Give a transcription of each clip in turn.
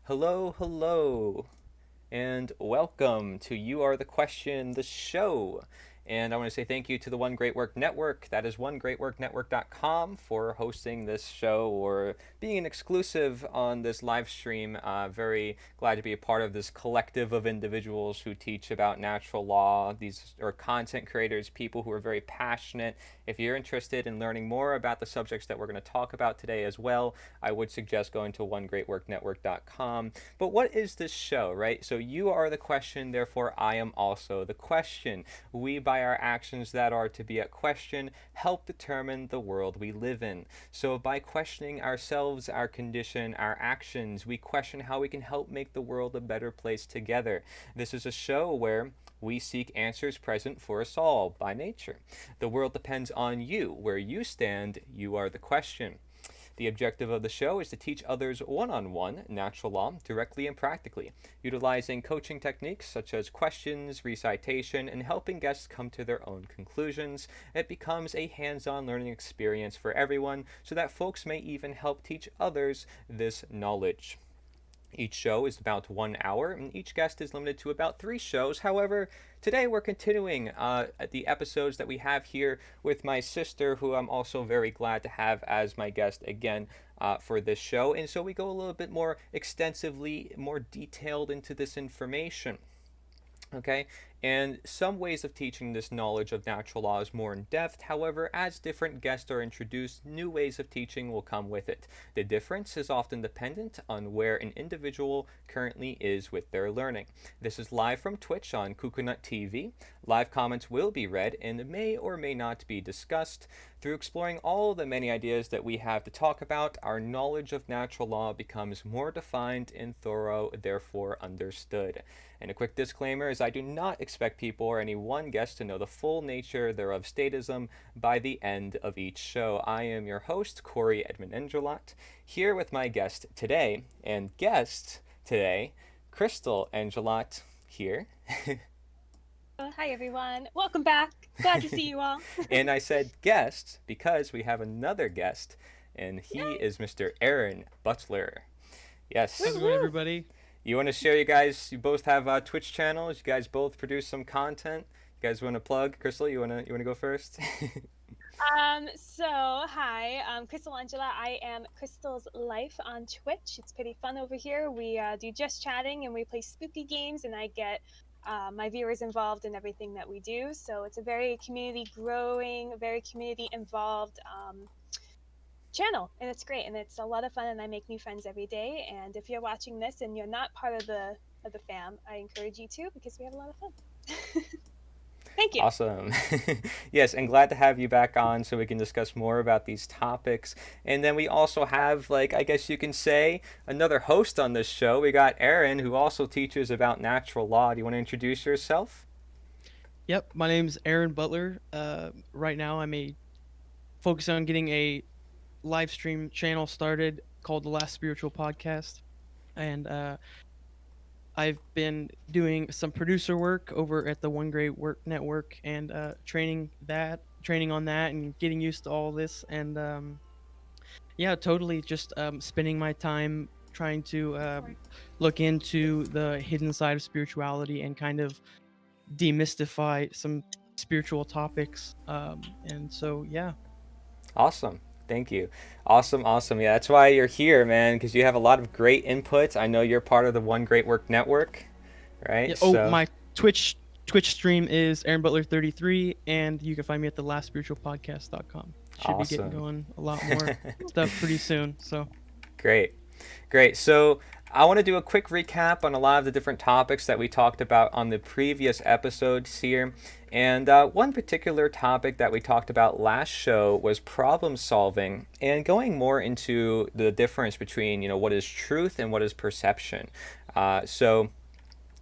Hello, hello, and welcome to You Are the Question, the show. And I want to say thank you to the One Great Work Network. That is onegreatworknetwork.com for hosting this show or being an exclusive on this live stream. Very glad to be a part of this collective of individuals who teach about natural law. These are content creators, people who are very passionate. If you're interested in learning more about the subjects that we're going to talk about today as well, I would suggest going to onegreatworknetwork.com. But what is this show, right? So you are the question, therefore I am also the question. We, by our actions that are to be at question, help determine the world we live in. So by questioning ourselves, our condition, our actions, we question how we can help make the world a better place together. This is a show where we seek answers present for us all by nature. The world depends on you. Where you stand, you are the question. The objective of the show is to teach others one-on-one natural law directly and practically, utilizing coaching techniques such as questions, recitation, and helping guests come to their own conclusions. It becomes a hands-on learning experience for everyone so that folks may even help teach others this knowledge. Each show is about 1 hour, and each guest is limited to about 3 shows. However, today we're continuing the episodes that we have here with my sister, who I'm also very glad to have as my guest again for this show. And so we go a little bit more extensively, more detailed into this information. Okay, and some ways of teaching this knowledge of natural law is more in depth. However, as different guests are introduced, new ways of teaching will come with it. The difference is often dependent on where an individual currently is with their learning. This is live from Twitch on Coconut TV. Live comments will be read and may or may not be discussed. Through exploring all the many ideas that we have to talk about, our knowledge of natural law becomes more defined and thorough, therefore understood. And a quick disclaimer is I do not expect people or any one guest to know the full nature thereof statism by the end of each show. I am your host, Cory Edmund Endrulat, here with my guest today, and guest today, Crystal Endrulat here. Hi everyone. Welcome back. Glad to see you all. And I said guest because we have another guest, and he Yay. is Mr. Aaron Butler. Woo Yes. How's it going, woo. everybody? You want to share, you guys? You both have Twitch channels. You guys both produce some content. You guys want to plug? Crystal, you wanna go first? Hi, I'm Crystal Angela. I am Crystal's Life on Twitch. It's pretty fun over here. We do just chatting and we play spooky games, and I get my viewers involved in everything that we do. So it's a very community growing, very community involved channel, and it's great, and it's a lot of fun, and I make new friends every day. And if you're watching this and you're not part of the fam, I encourage you to, because we have a lot of fun. Thank you. Awesome. Yes, and glad to have you back on so we can discuss more about these topics. And then we also have, like, I guess you can say, another host on this show. We got Aaron, who also teaches about natural law. Do you want to introduce yourself? Yep, my name's Aaron Butler. Right now, focusing on getting a live stream channel started called The Last Spiritual Podcast, and I've been doing some producer work over at the One Great Work Network, and training on that, and getting used to all this, and yeah, totally just spending my time trying to look into the hidden side of spirituality and kind of demystify some spiritual topics. And so, yeah. Awesome. Thank you. Awesome, awesome. Yeah, that's why you're here, man, because you have a lot of great input. I know you're part of the One Great Work Network, right? Yeah. Oh, So, my Twitch stream is AaronButler33, and you can find me at thelastspiritualpodcast.com. Should be getting awesome. going a lot more stuff pretty soon. So, Great. Great. So I want to do a quick recap on a lot of the different topics that we talked about on the previous episodes here. And one particular topic that we talked about last show was problem solving and going more into the difference between, what is truth and what is perception.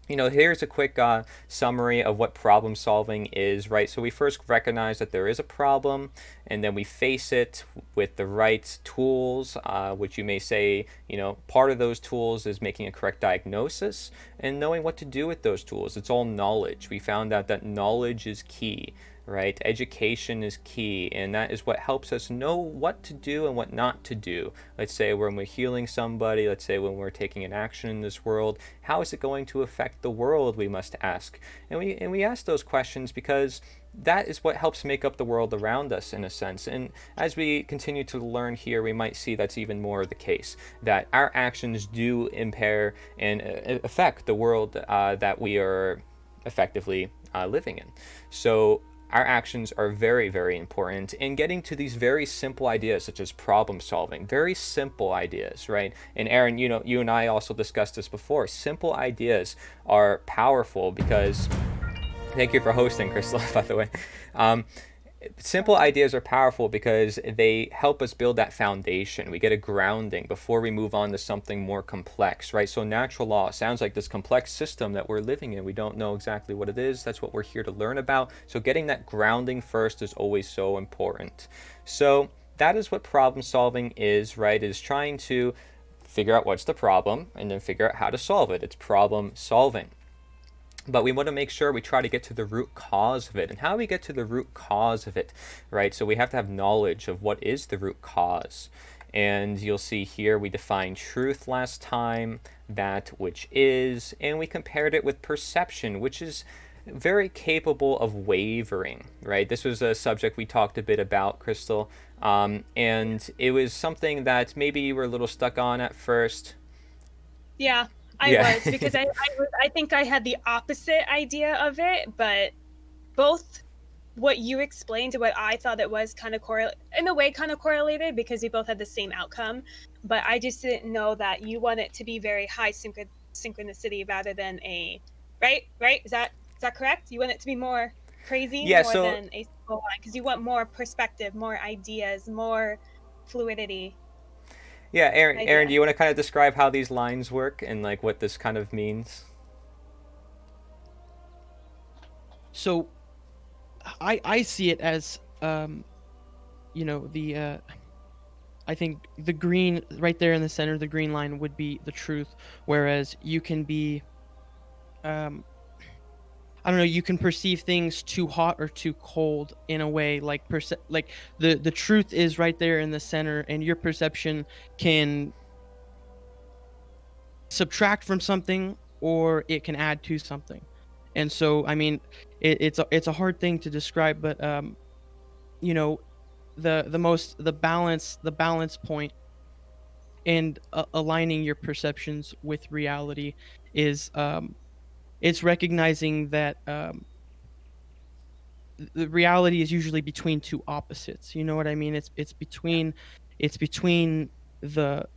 Here's a quick summary of what problem solving is, right? So we first recognize that there is a problem, and then we face it with the right tools, which you may say, part of those tools is making a correct diagnosis and knowing what to do with those tools. It's all knowledge. We found out that knowledge is key. right? Education is key, and that is what helps us know what to do and what not to do. Let's say when we're healing somebody, let's say when we're taking an action in this world, how is it going to affect the world, we must ask. And we ask those questions because that is what helps make up the world around us, in a sense. And as we continue to learn here, we might see that's even more the case, that our actions do impair and affect the world that we are effectively living in. So our actions are very, very important in getting to these very simple ideas, such as problem solving. Very simple ideas, right? And Aaron, you and I also discussed this before. Simple ideas are powerful because, thank you for hosting, Crystal, by the way. Simple ideas are powerful because they help us build that foundation. We get a grounding before we move on to something more complex, right? So natural law sounds like this complex system that we're living in. We don't know exactly what it is. That's what we're here to learn about. So getting that grounding first is always so important. So that is what problem solving is, right? Is trying to figure out what's the problem and then figure out how to solve it. It's problem solving. But we want to make sure we try to get to the root cause of it. And how do we get to the root cause of it, right? So we have to have knowledge of what is the root cause. And you'll see here we defined truth last time, that which is, and we compared it with perception, which is very capable of wavering, right? This was a subject we talked a bit about, Crystal. And it was something that maybe you were a little stuck on at first. Yeah. I was, because I think I had the opposite idea of it, but both what you explained and what I thought it was kind of in a way kind of correlated, because we both had the same outcome. But I just didn't know that you want it to be very high synchronicity rather than a right. Is that correct? You want it to be more crazy than a simple line, because you want more perspective, more ideas, more fluidity. Yeah, Aaron, do you want to kind of describe how these lines work and like what this kind of means? So I see it as I think the green right there in the center, the green line would be the truth, whereas you can be I don't know, you can perceive things too hot or too cold in a way, like the truth is right there in the center, and your perception can subtract from something or it can add to something. And so I mean it's a hard thing to describe, but the balance point and aligning your perceptions with reality is it's recognizing that the reality is usually between two opposites. You know what I mean? It's between the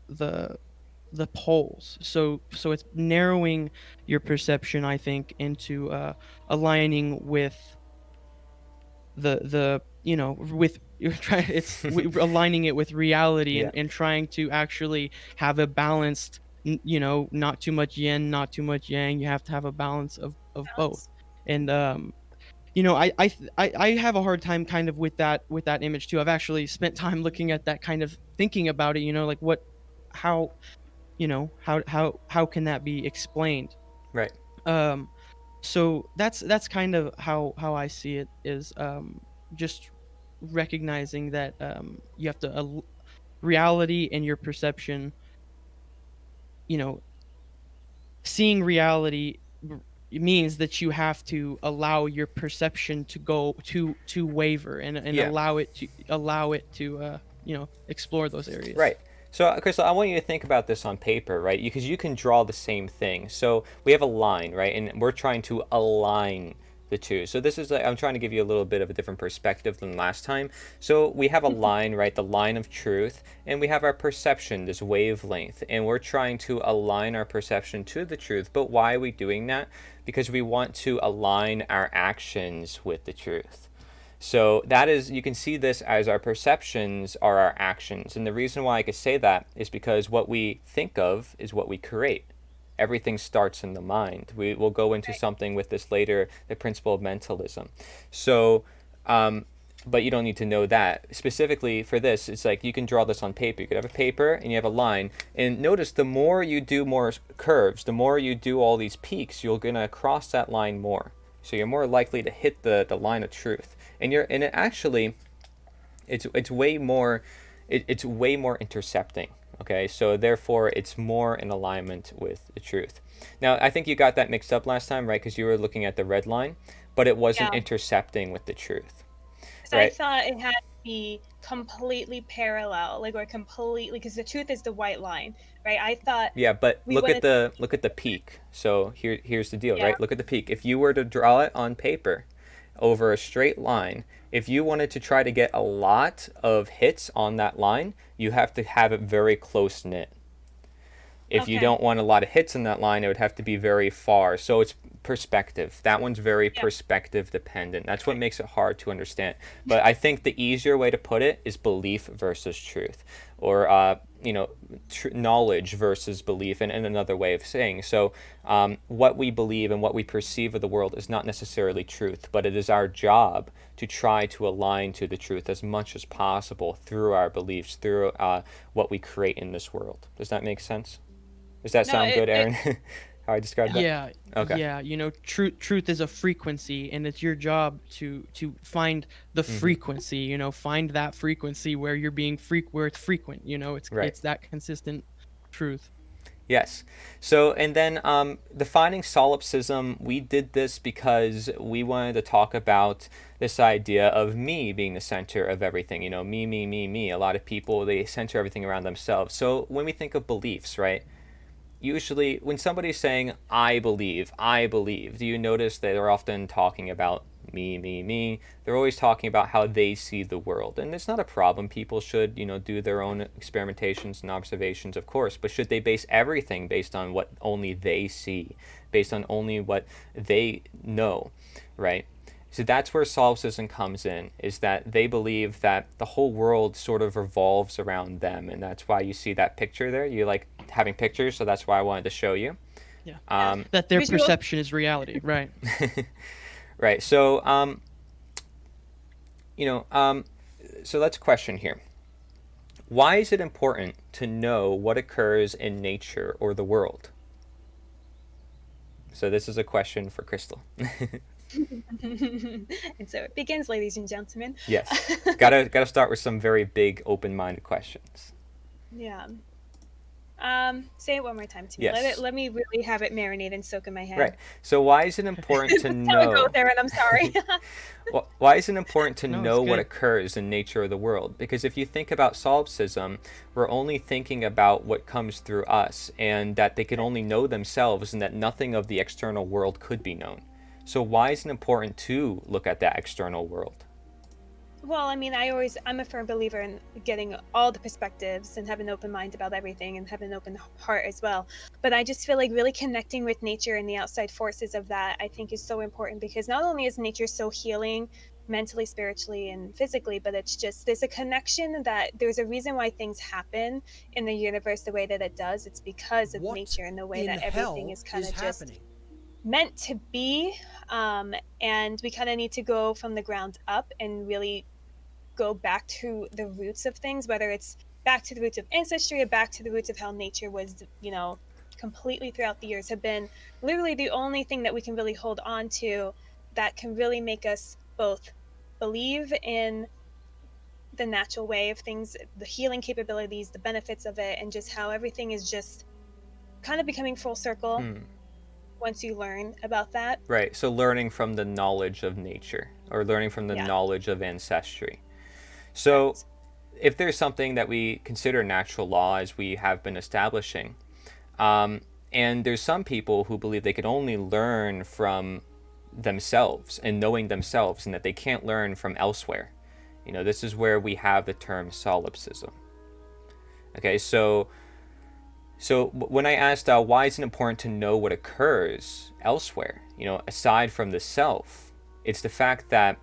poles. So it's narrowing your perception, I think, into aligning with aligning it with reality, and trying to actually have a balanced, not too much yin, not too much yang. You have to have a balance of both. And I have a hard time kind of with that image too. I've actually spent time looking at that, kind of thinking about it, like how can that be explained? Right. So that's kind of how I see it, is just recognizing that you have to reality and your perception, seeing reality means that you have to allow your perception to go to waver and allow it to explore those areas. Right. So, Crystal, I want you to think about this on paper, right? Because you can draw the same thing. So we have a line, right? And we're trying to align the two. So this is I'm trying to give you a little bit of a different perspective than last time. So we have a line, right? The line of truth, and we have our perception, this wavelength, and we're trying to align our perception to the truth. But why are we doing that? Because we want to align our actions with the truth. So that is, you can see this as our perceptions are our actions. And the reason why I could say that is because what we think of is what we create. Everything starts in the mind. We will go into something with this later, the principle of mentalism. So, but you don't need to know that. Specifically for this, it's like you can draw this on paper. You could have a paper and you have a line. And notice the more you do more curves, the more you do all these peaks, you're going to cross that line more. So you're more likely to hit the line of truth. And it actually, it's way more, it's way more intercepting. Okay, so therefore it's more in alignment with the truth. Now, I think you got that mixed up last time, right? Because you were looking at the red line, but it wasn't Yeah. intercepting with the truth. Because Right. I thought it had to be completely parallel, like, or completely, because the truth is the white line, right? I thought Yeah, but we wanted look at the peak. So here's the deal, yeah, right? Look at the peak. If you were to draw it on paper over a straight line, if you wanted to try to get a lot of hits on that line, you have to have it very close knit. If you okay, don't want a lot of hits in that line, it would have to be very far. So it's perspective. That one's very yeah, perspective dependent. That's what makes it hard to understand. But I think the easier way to put it is belief versus truth, or knowledge versus belief, and another way of saying. So what we believe and what we perceive of the world is not necessarily truth, but it is our job to try to align to the truth as much as possible through our beliefs, through what we create in this world. Does that make sense? Does that no, sound good, Aaron? How I described that? Yeah, Okay. yeah. Truth is a frequency, and it's your job to find the frequency. Find that frequency where you're being where it's frequent. It's Right. it's that consistent truth. Yes. So, and then defining solipsism, we did this because we wanted to talk about this idea of me being the center of everything. Me, me, me, me. A lot of people, they center everything around themselves. So when we think of beliefs, right? Usually when somebody's saying I believe, do you notice that they're often talking about me, me, me? They're always talking about how they see the world. And it's not a problem. People should, do their own experimentations and observations, of course, but should they base everything based on what only they see, based on only what they know, right? So that's where solipsism comes in, is that they believe that the whole world sort of revolves around them. And that's why you see that picture there. You like having pictures, so that's why I wanted to show you. Yeah, Um, that their Visual. perception is reality. Right. right. So, so let's question here. Why is it important to know what occurs in nature or the world? So this is a question for Crystal. and so it begins, ladies and gentlemen. Yes. Gotta start with some very big, open-minded questions. Yeah. Say it one more time to me. Yes. Let me really have it marinate and soak in my head. Right. So why is it important to know? Go there, and I'm sorry. Why is it important to No, know it's what good. occurs in nature of the world? Because if you think about solipsism, we're only thinking about what comes through us, and that they can only know themselves, and that nothing of the external world could be known. So why is it important to look at that external world? Well, I mean, I'm a firm believer in getting all the perspectives and have an open mind about everything and have an open heart as well. But I just feel like really connecting with nature and the outside forces of that, I think, is so important, because not only is nature so healing mentally, spiritually, and physically, but it's just, there's a connection that there's a reason why things happen in the universe the way that it does. It's because of nature and the way that everything is kind of just meant to be. And we kind of need to go from the ground up and really go back to the roots of things, whether it's back to the roots of ancestry or back to the roots of how nature was, completely throughout the years, have been literally the only thing that we can really hold on to that can really make us both believe in the natural way of things, the healing capabilities, the benefits of it, and just how everything is just kind of becoming full circle once you learn about that. Right. So learning from the knowledge of nature, or learning from the Yeah. knowledge of ancestry. So Correct. if there's something that we consider natural law, as we have been establishing, and there's some people who believe they can only learn from themselves and knowing themselves, and that they can't learn from elsewhere. This is where we have the term solipsism. Okay, so when I asked why is it important to know what occurs elsewhere, aside from the self, it's the fact that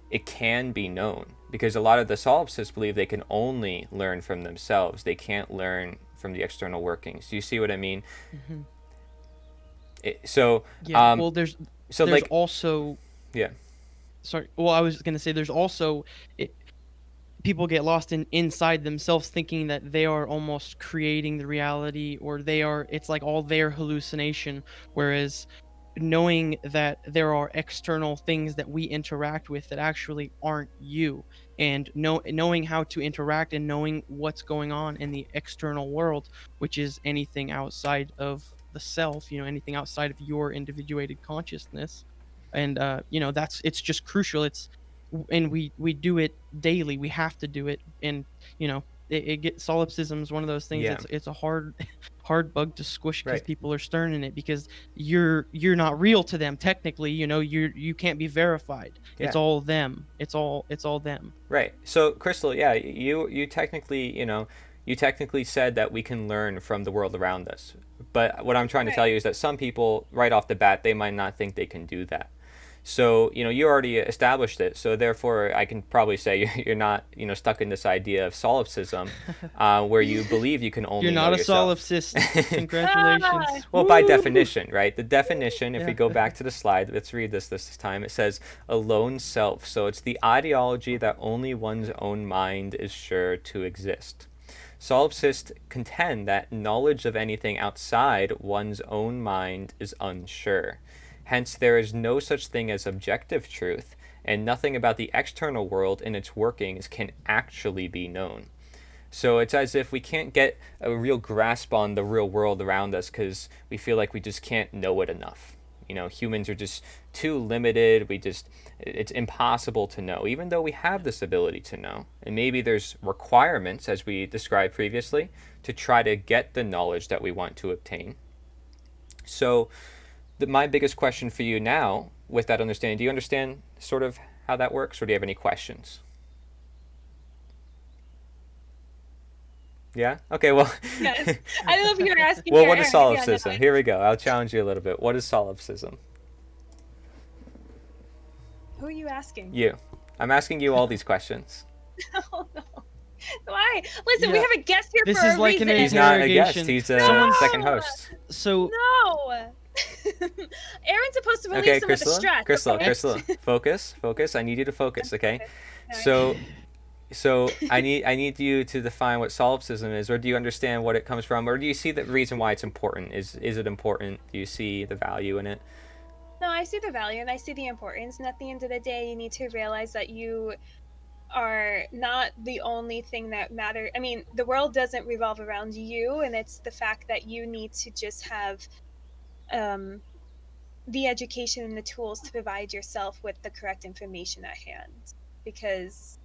it can be known. Because a lot of the solipsists believe they can only learn from themselves. They can't learn from the external workings. Do you see what I mean? Mm-hmm. Yeah. Well, there's like, also. Yeah. Sorry. Well, I was gonna say there's also people get lost inside themselves, thinking that they are almost creating the reality, or it's like all their hallucination, whereas knowing that there are external things that we interact with that actually aren't you, and knowing how to interact and knowing what's going on in the external world, which is anything outside of the self, anything outside of your individuated consciousness. And it's just crucial. And we do it daily. We have to do it. And it gets solipsism is one of those things. Yeah. It's a hard bug to squish because Right. people are stern in it, because you're not real to them technically. You can't be verified. Yeah. It's all them. It's all them. Right. So, Crystal, yeah, you technically, you technically said that we can learn from the world around us. But what I'm trying to tell you is that some people, right off the bat, they might not think they can do that. So, you already established it. So, therefore, I can probably say you're not, stuck in this idea of solipsism, where you believe you can only You're not know a yourself. solipsist. Congratulations. Well, by Woo! definition, right? The definition, if Yeah. we go back to the slide, let's read this time. It says a lone self. So it's the ideology that only one's own mind is sure to exist. Solipsists contend that knowledge of anything outside one's own mind is unsure. Hence, there is no such thing as objective truth, and nothing about the external world and its workings can actually be known. So it's as if we can't get a real grasp on the real world around us because we feel like we just can't know it enough. Humans are just too limited. It's impossible to know, even though we have this ability to know. And maybe there's requirements, as we described previously, to try to get the knowledge that we want to obtain. So my biggest question for you now, with that understanding, do you understand sort of how that works, or do you have any questions? Yeah? Okay, well... Yes. I don't know if you were asking. Well, here, what is Aaron. Yeah, solipsism? no, Here we go. I'll challenge you a little bit. What is solipsism? Who are you asking? You. I'm asking you all these questions. Oh no. Why? Listen, we Yeah. have a guest here This for is a like reason. an He's not a guest. interrogation. He's Someone's- second host. So No. Aaron's supposed to relieve Okay, some of the stress. Crystal, okay? Crystal, focus. I need you to focus, okay? All So I need you to define what solipsism is, or do you understand what it comes from, or do you see the reason why it's important? Is it important? Do you see the value in it? No, I see the value and I see the importance. And at the end of the day, you need to realize that you are not the only thing that matters. I mean, the world doesn't revolve around you, and it's the fact that you need to just have the education and the tools to provide yourself with the correct information at hand, because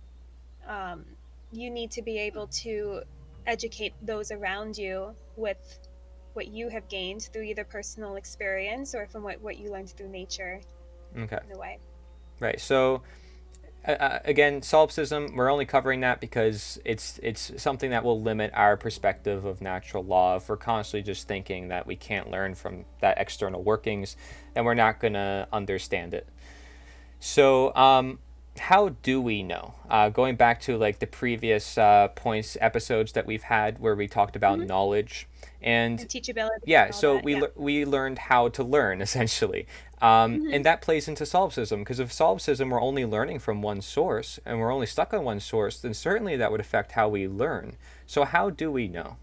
you need to be able to educate those around you with what you have gained through either personal experience or from what you learned through nature. Okay. In a way. Right. So again, solipsism, we're only covering that because it's something that will limit our perspective of natural law. If we're constantly just thinking that we can't learn from that external workings, then we're not going to understand it. So how do we know? Going back to like the previous episodes that we've had where we talked about knowledge and teachability. Yeah, so we learned how to learn, essentially. And that plays into solipsism, because if solipsism we're only learning from one source and we're only stuck on one source, then certainly that would affect how we learn. So how do we know?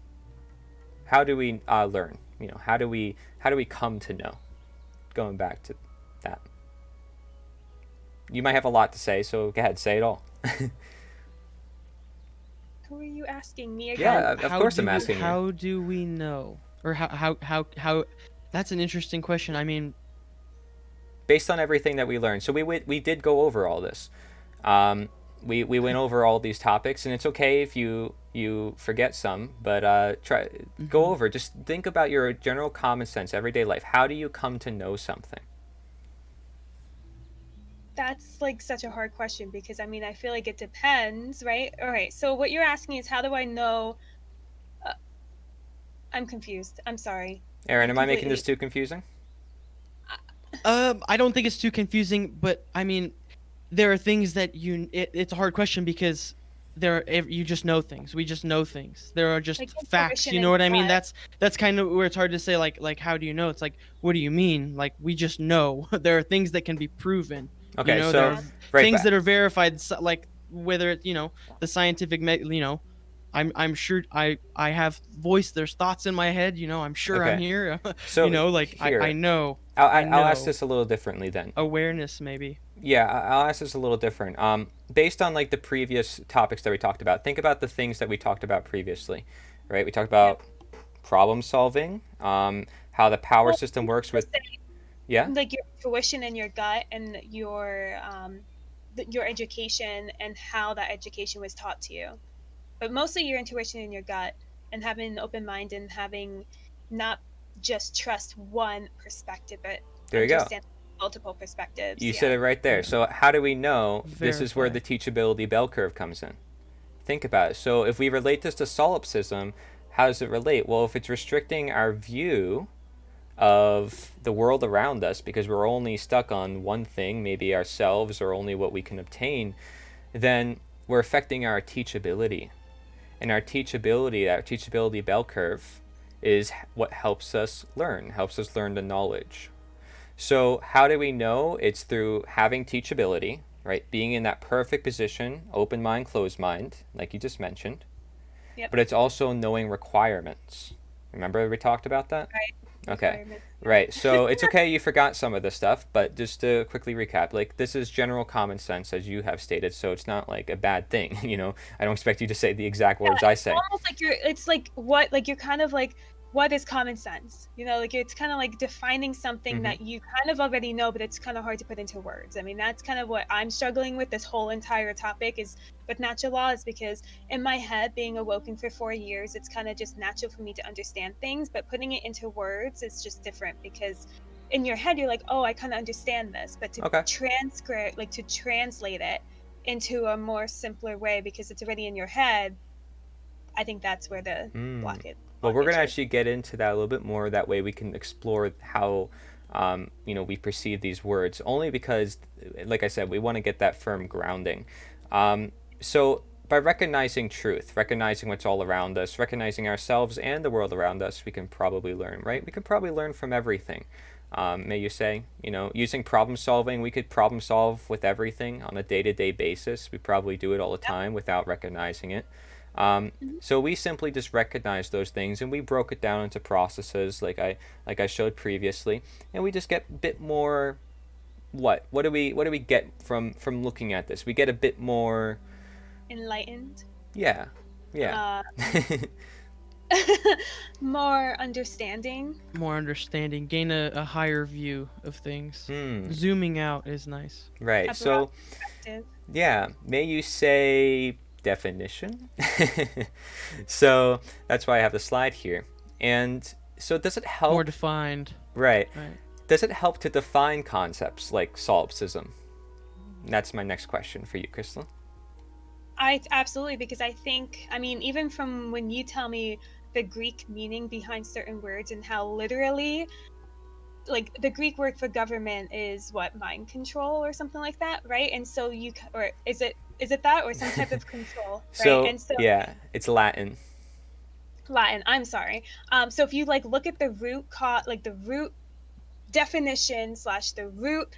How do we learn? How do we come to know? Going back to that. You might have a lot to say, so go ahead, say it all. Who are you asking me again? Yeah, of course I'm asking you. How do we know? Or how that's an interesting question. I mean, based on everything that we learned. So we did go over all this. We went over all these topics, and it's okay if you forget some, but go over. Just think about your general common sense, everyday life. How do you come to know something? That's like such a hard question, because I mean, I feel like it depends, right? All right. So what you're asking is, how do I know? I'm confused. I'm sorry. Aaron, am I making this too confusing? I don't think it's too confusing, but I mean, there are things that it's a hard question because you just know things. We just know things. There are just like facts. You know what I mean? What? That's kind of where it's hard to say. Like how do you know? It's like, what do you mean? Like, we just know. There are things that can be proven. Okay, so there are things that are verified, like whether it's the scientific, I'm sure I have voice. There's thoughts in my head. I'm sure I'm here. So I know. I'll ask this a little differently then. Awareness, maybe. Yeah, I'll ask this a little different. Based on like the previous topics that we talked about, think about the things that we talked about previously, right? We talked about problem solving, how the power system works with, like your intuition and your gut and your education and how that education was taught to you, but mostly your intuition and your gut, and having an open mind and having not just trust one perspective, but there you go. Multiple perspectives. You said it right there. So how do we know this is where the teachability bell curve comes in? Think about it. So if we relate this to solipsism, how does it relate? Well, if it's restricting our view of the world around us because we're only stuck on one thing, maybe ourselves or only what we can obtain, then we're affecting our teachability. And our teachability bell curve is what helps us learn the knowledge. So how do we know? It's through having teachability, right? Being in that perfect position, open mind, closed mind, like you just mentioned. Yep. But it's also knowing requirements. Remember we talked about that? Right. Okay. Right. So it's okay you forgot some of this stuff, but just to quickly recap, like this is general common sense as you have stated, so it's not like a bad thing, you know. I don't expect you to say the exact words I say. Almost like you're kind of like, what is common sense? You know, like it's kind of like defining something that you kind of already know, but it's kind of hard to put into words. I mean, that's kind of what I'm struggling with this whole entire topic is with natural law, is because in my head, being awoken for 4 years, it's kind of just natural for me to understand things, but putting it into words is just different because in your head, you're like, oh, I kind of understand this, but to translate it into a more simpler way because it's already in your head, I think that's where the block is. Well, we're going to actually get into that a little bit more. That way we can explore how, we perceive these words. Only because, like I said, we want to get that firm grounding. So by recognizing truth, recognizing what's all around us, recognizing ourselves and the world around us, we can probably learn, right? We can probably learn from everything. May you say, using problem solving, we could problem solve with everything on a day-to-day basis. We probably do it all the time without recognizing it. So we simply just recognize those things and we broke it down into processes like I showed previously, and we just get a bit more what do we get from looking at this? We get a bit more enlightened. Yeah. More understanding, gain a higher view of things. Zooming out is nice, right? So may you say definition. So that's why I have the slide here. And so does it help more defined, right? Does it help to define concepts like solipsism? That's my next question for you, Crystal. I absolutely, because I think, I mean, even from when you tell me the Greek meaning behind certain words and how literally, like the Greek word for government is what, mind control or something like that, right? And so or is it that or some type of control, right? So yeah, it's Latin. I'm sorry. So if you look at the root the root definition / the root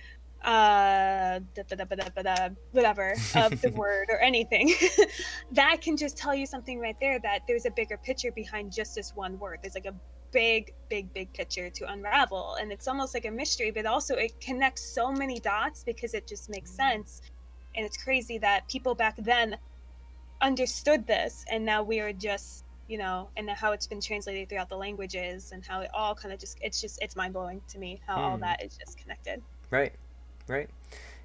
whatever of the word or anything, that can just tell you something right there, that there's a bigger picture behind just this one word. There's like a big picture to unravel, and it's almost like a mystery, but also it connects so many dots because it just makes sense. And it's crazy that people back then understood this, and now we are just, and how it's been translated throughout the languages, and how it all kind of it's mind-blowing to me how all that is just connected. Right.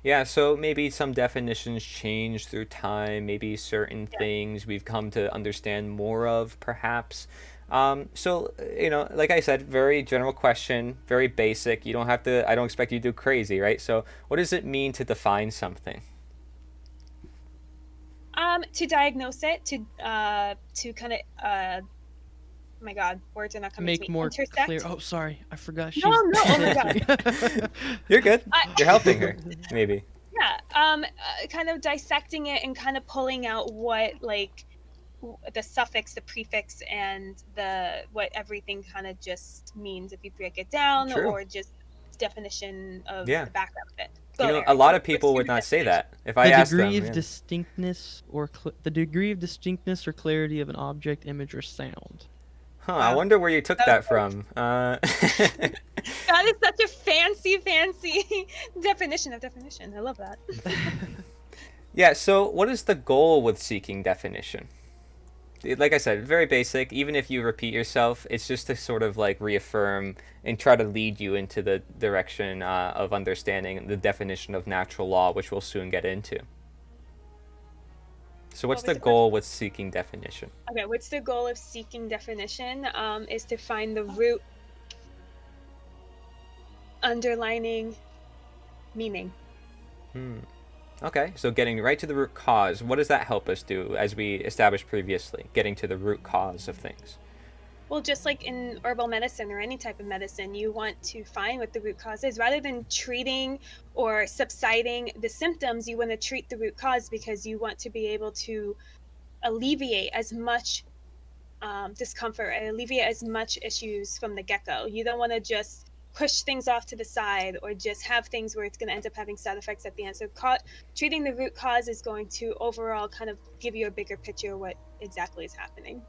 Yeah, so maybe some definitions change through time, maybe certain things we've come to understand more of, perhaps. So, like I said, very general question, very basic. You don't have to, I don't expect you to do crazy, right? So what does it mean to define something? To diagnose it, to kind of, oh my God, words are not coming to me. Make more clear. Oh, sorry, I forgot. No, oh my God. You're good. You're helping her, maybe. Yeah, kind of dissecting it and kind of pulling out what, the suffix, the prefix, and what everything kind of just means if you break it down. True. Or just definition of the background of it. A lot of people would not say that if I asked them. The degree of distinctness or clarity of an object, image, or sound. Huh, I Wow. wonder where you took that from. That is such a fancy definition of definition. I love that. Yeah, so what is the goal with seeking definition? Like I said, very basic. Even if you repeat yourself, it's just to sort of like reaffirm and try to lead you into the direction of understanding the definition of natural law, which we'll soon get into. So what's What was the the goal with seeking definition? Okay, what's the goal of seeking definition? Is to find the root underlining meaning. Okay, so getting right to the root cause. What does that help us do, as we established previously, getting to the root cause of things? Well, just like in herbal medicine or any type of medicine, you want to find what the root cause is. Rather than treating or subsiding the symptoms, you want to treat the root cause because you want to be able to alleviate as much discomfort and alleviate as much issues from the get-go. You don't want to just push things off to the side or just have things where it's going to end up having side effects at the end. So treating the root cause is going to overall kind of give you a bigger picture of what exactly is happening.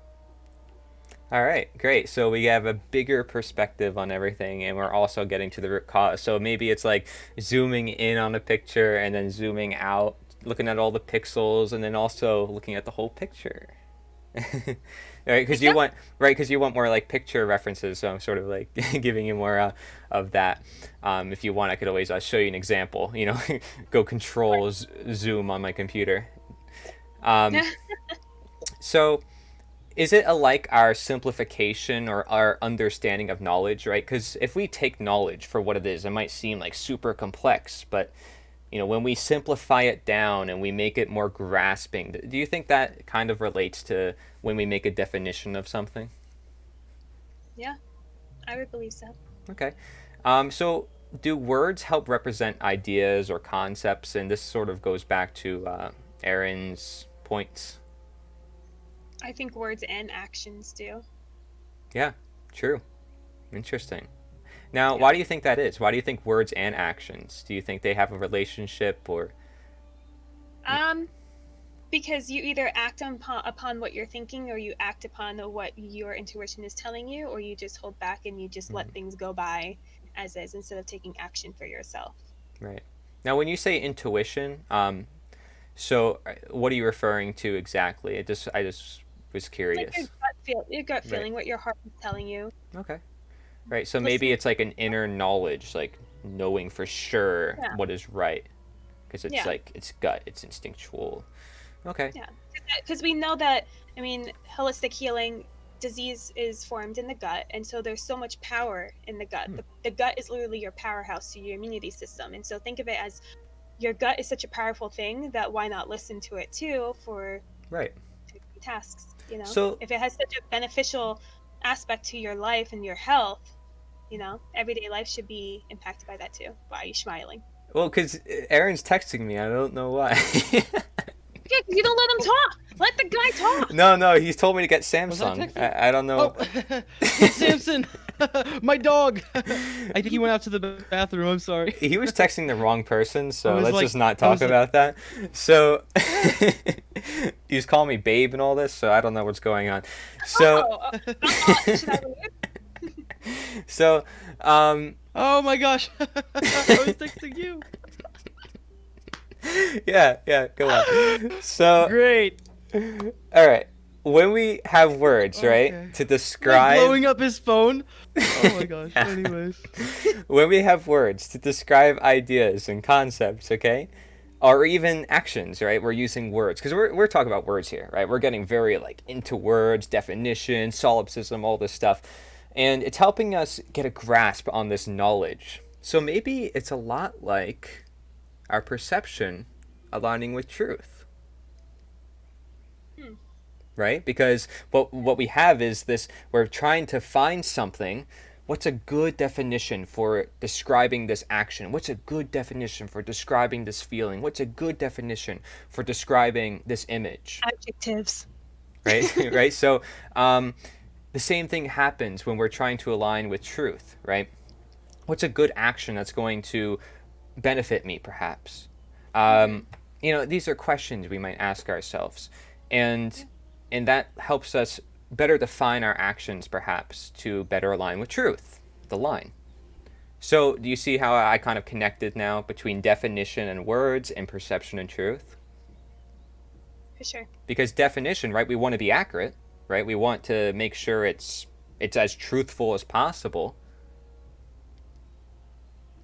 All right, great. So we have a bigger perspective on everything, and we're also getting to the root cause. So maybe it's like zooming in on a picture and then zooming out, looking at all the pixels, and then also looking at the whole picture. Right, because you want more like picture references. So I'm sort of like giving you more of that. If you want, I could always show you an example. You know, go control zoom on my computer. So. Is it like our simplification or our understanding of knowledge, right? Because if we take knowledge for what it is, it might seem like super complex, but you know, when we simplify it down and we make it more grasping, do you think that kind of relates to when we make a definition of something? Yeah, I would believe so. Okay. So do words help represent ideas or concepts? And this sort of goes back to Aaron's points. I think words and actions do. Yeah, true. Interesting. Now, why do you think that is? Why do you think words and actions? Do you think they have a relationship or? Because you either act upon what you're thinking or you act upon what your intuition is telling you, or you just hold back and you just let things go by as is instead of taking action for yourself. Right. Now, when you say intuition, so what are you referring to exactly? I just was curious. Like your gut feeling, what your heart is telling you. Okay. Right. So maybe it's like an inner knowledge, like knowing for sure what is right, because it's like it's gut, it's instinctual. Okay. Yeah, because we know that. I mean, holistic healing, disease is formed in the gut, and so there's so much power in the gut. The gut is literally your powerhouse to your immunity system, and so think of it as your gut is such a powerful thing that why not listen to it too for tasks, you know? So if it has such a beneficial aspect to your life and your health, you know, everyday life should be impacted by that too. Why are you smiling? Well, because Aaron's texting me. I don't know why. Yeah, you don't let him talk. Let the guy talk. No, he's told me to get Samsung. I don't know. Oh, Samson, my dog. I think he went out to the bathroom. I'm sorry. He was texting the wrong person, so let's just not talk about that. So he was calling me babe and all this, so I don't know what's going on. So, should I leave? So, oh my gosh, I was texting you. Yeah, go on. So great. All right. When we have words, right, to describe... Like blowing up his phone? Oh my gosh, anyways. When we have words to describe ideas and concepts, okay, or even actions, right, we're using words. Because we're talking about words here, right? We're getting very, like, into words, definition, solipsism, all this stuff. And it's helping us get a grasp on this knowledge. So maybe it's a lot like our perception aligning with truth. Right? Because what we have is this, we're trying to find something. What's a good definition for describing this action? What's a good definition for describing this feeling? What's a good definition for describing this image? Adjectives. Right? Right? So the same thing happens when we're trying to align with truth, right? What's a good action that's going to benefit me, perhaps? These are questions we might ask ourselves. And that helps us better define our actions, perhaps, to better align with truth, the line. So do you see how I kind of connected now between definition and words and perception and truth? For sure. Because definition, right, we want to be accurate, right? We want to make sure it's as truthful as possible.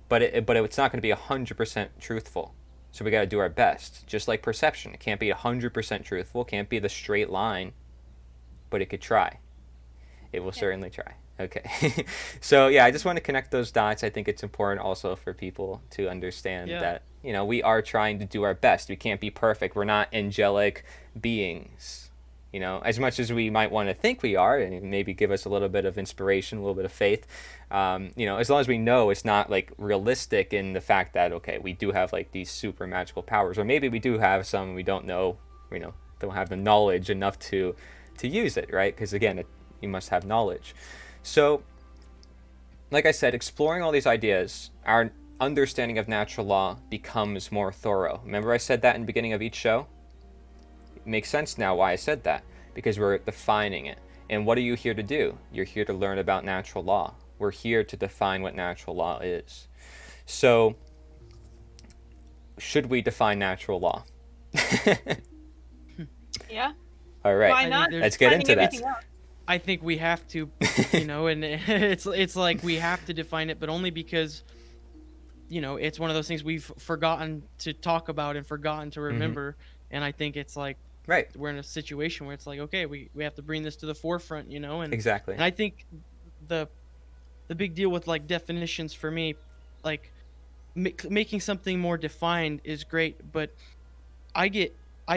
But it's not going to be 100% truthful. So we got to do our best. Just like perception. It can't be 100% truthful. Can't be the straight line. But it could try. It will certainly try. Okay. So, yeah, I just want to connect those dots. I think it's important also for people to understand that, you know, we are trying to do our best. We can't be perfect. We're not angelic beings. You know, as much as we might want to think we are, and maybe give us a little bit of inspiration, a little bit of faith, you know, as long as we know it's not like realistic in the fact that, okay, we do have like these super magical powers, or maybe we do have some we don't know, you know, don't have the knowledge enough to use it, right? Because again, you must have knowledge. So, like I said, exploring all these ideas, our understanding of natural law becomes more thorough. Remember I said that in the beginning of each show? It makes sense now why I said that, because we're defining it. And what are you here to do? You're here to learn about natural law. We're here to define what natural law is. So, should we define natural law? Yeah. All right. Why not? Let's get into that. I think we have to, you know, and it's like we have to define it, but only because, you know, it's one of those things we've forgotten to talk about and forgotten to remember. And I think it's like, we're in a situation where it's like, okay, we have to bring this to the forefront, you know? And exactly. And I think the big deal with like definitions for me, like making something more defined is great, but I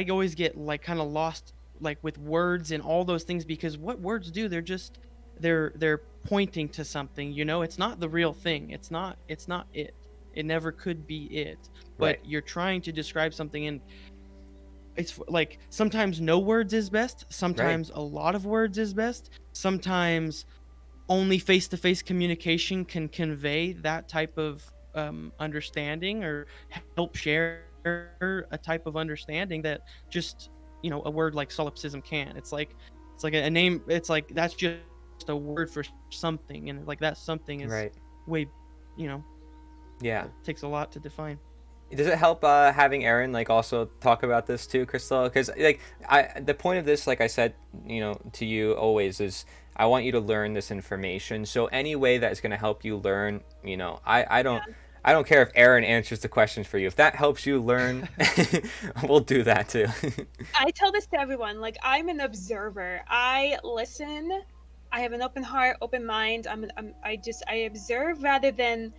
always get like kind of lost like with words and all those things, because what words do, they're pointing to something, you know? It's not the real thing. It's not it. It never could be it. But you're trying to describe something, and it's like sometimes no words is best, sometimes a lot of words is best, sometimes only face-to-face communication can convey that type of understanding or help share a type of understanding that just, you know, a word like solipsism can. It's like a name. It's like that's just a word for something, and like that something is way, you know, it takes a lot to define. Does it help having Aaron like also talk about this too, Crystal? Because like the point of this, like I said, you know, to you always is I want you to learn this information. So any way that is going to help you learn, you know, I don't care if Aaron answers the questions for you. If that helps you learn, we'll do that too. I tell this to everyone. Like, I'm an observer. I listen. I have an open heart, open mind. I observe rather than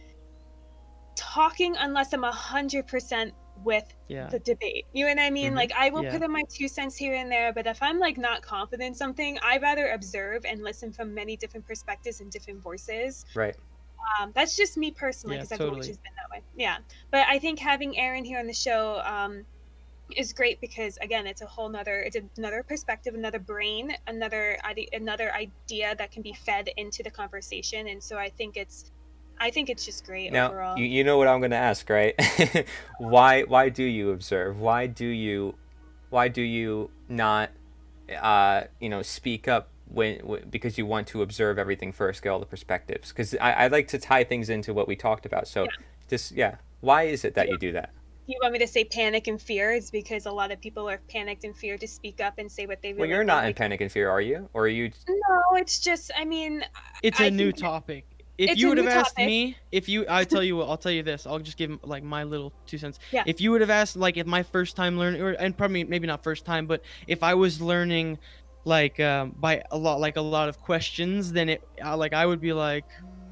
talking unless I'm 100% with the debate. You know what I mean? Like, I will put in my 2 cents here and there, but if I'm like not confident in something, I'd rather observe and listen from many different perspectives and different voices. Right. That's just me personally, because I've always just been that way. Yeah. But I think having Aaron here on the show is great, because again, it's another perspective, another brain, another idea that can be fed into the conversation. And so I think it's just great now, overall. You know what I'm going to ask, right? Why do you observe? Why do you not you know, speak up because you want to observe everything first, get all the perspectives? Because I like to tie things into what we talked about. So why is it that you do that? You want me to say panic and fear? It's because a lot of people are panicked and fear to speak up and say what they really Well, you're not in panic and fear, are you? Or are you? No, it's just, I mean, it's a new topic. If you would have asked me, I'll tell you this. I'll just give like my little 2 cents. Yeah. If you would have asked, like, if my first time learning, and probably maybe not first time, but if I was learning, like, by a lot of questions, then I would be like,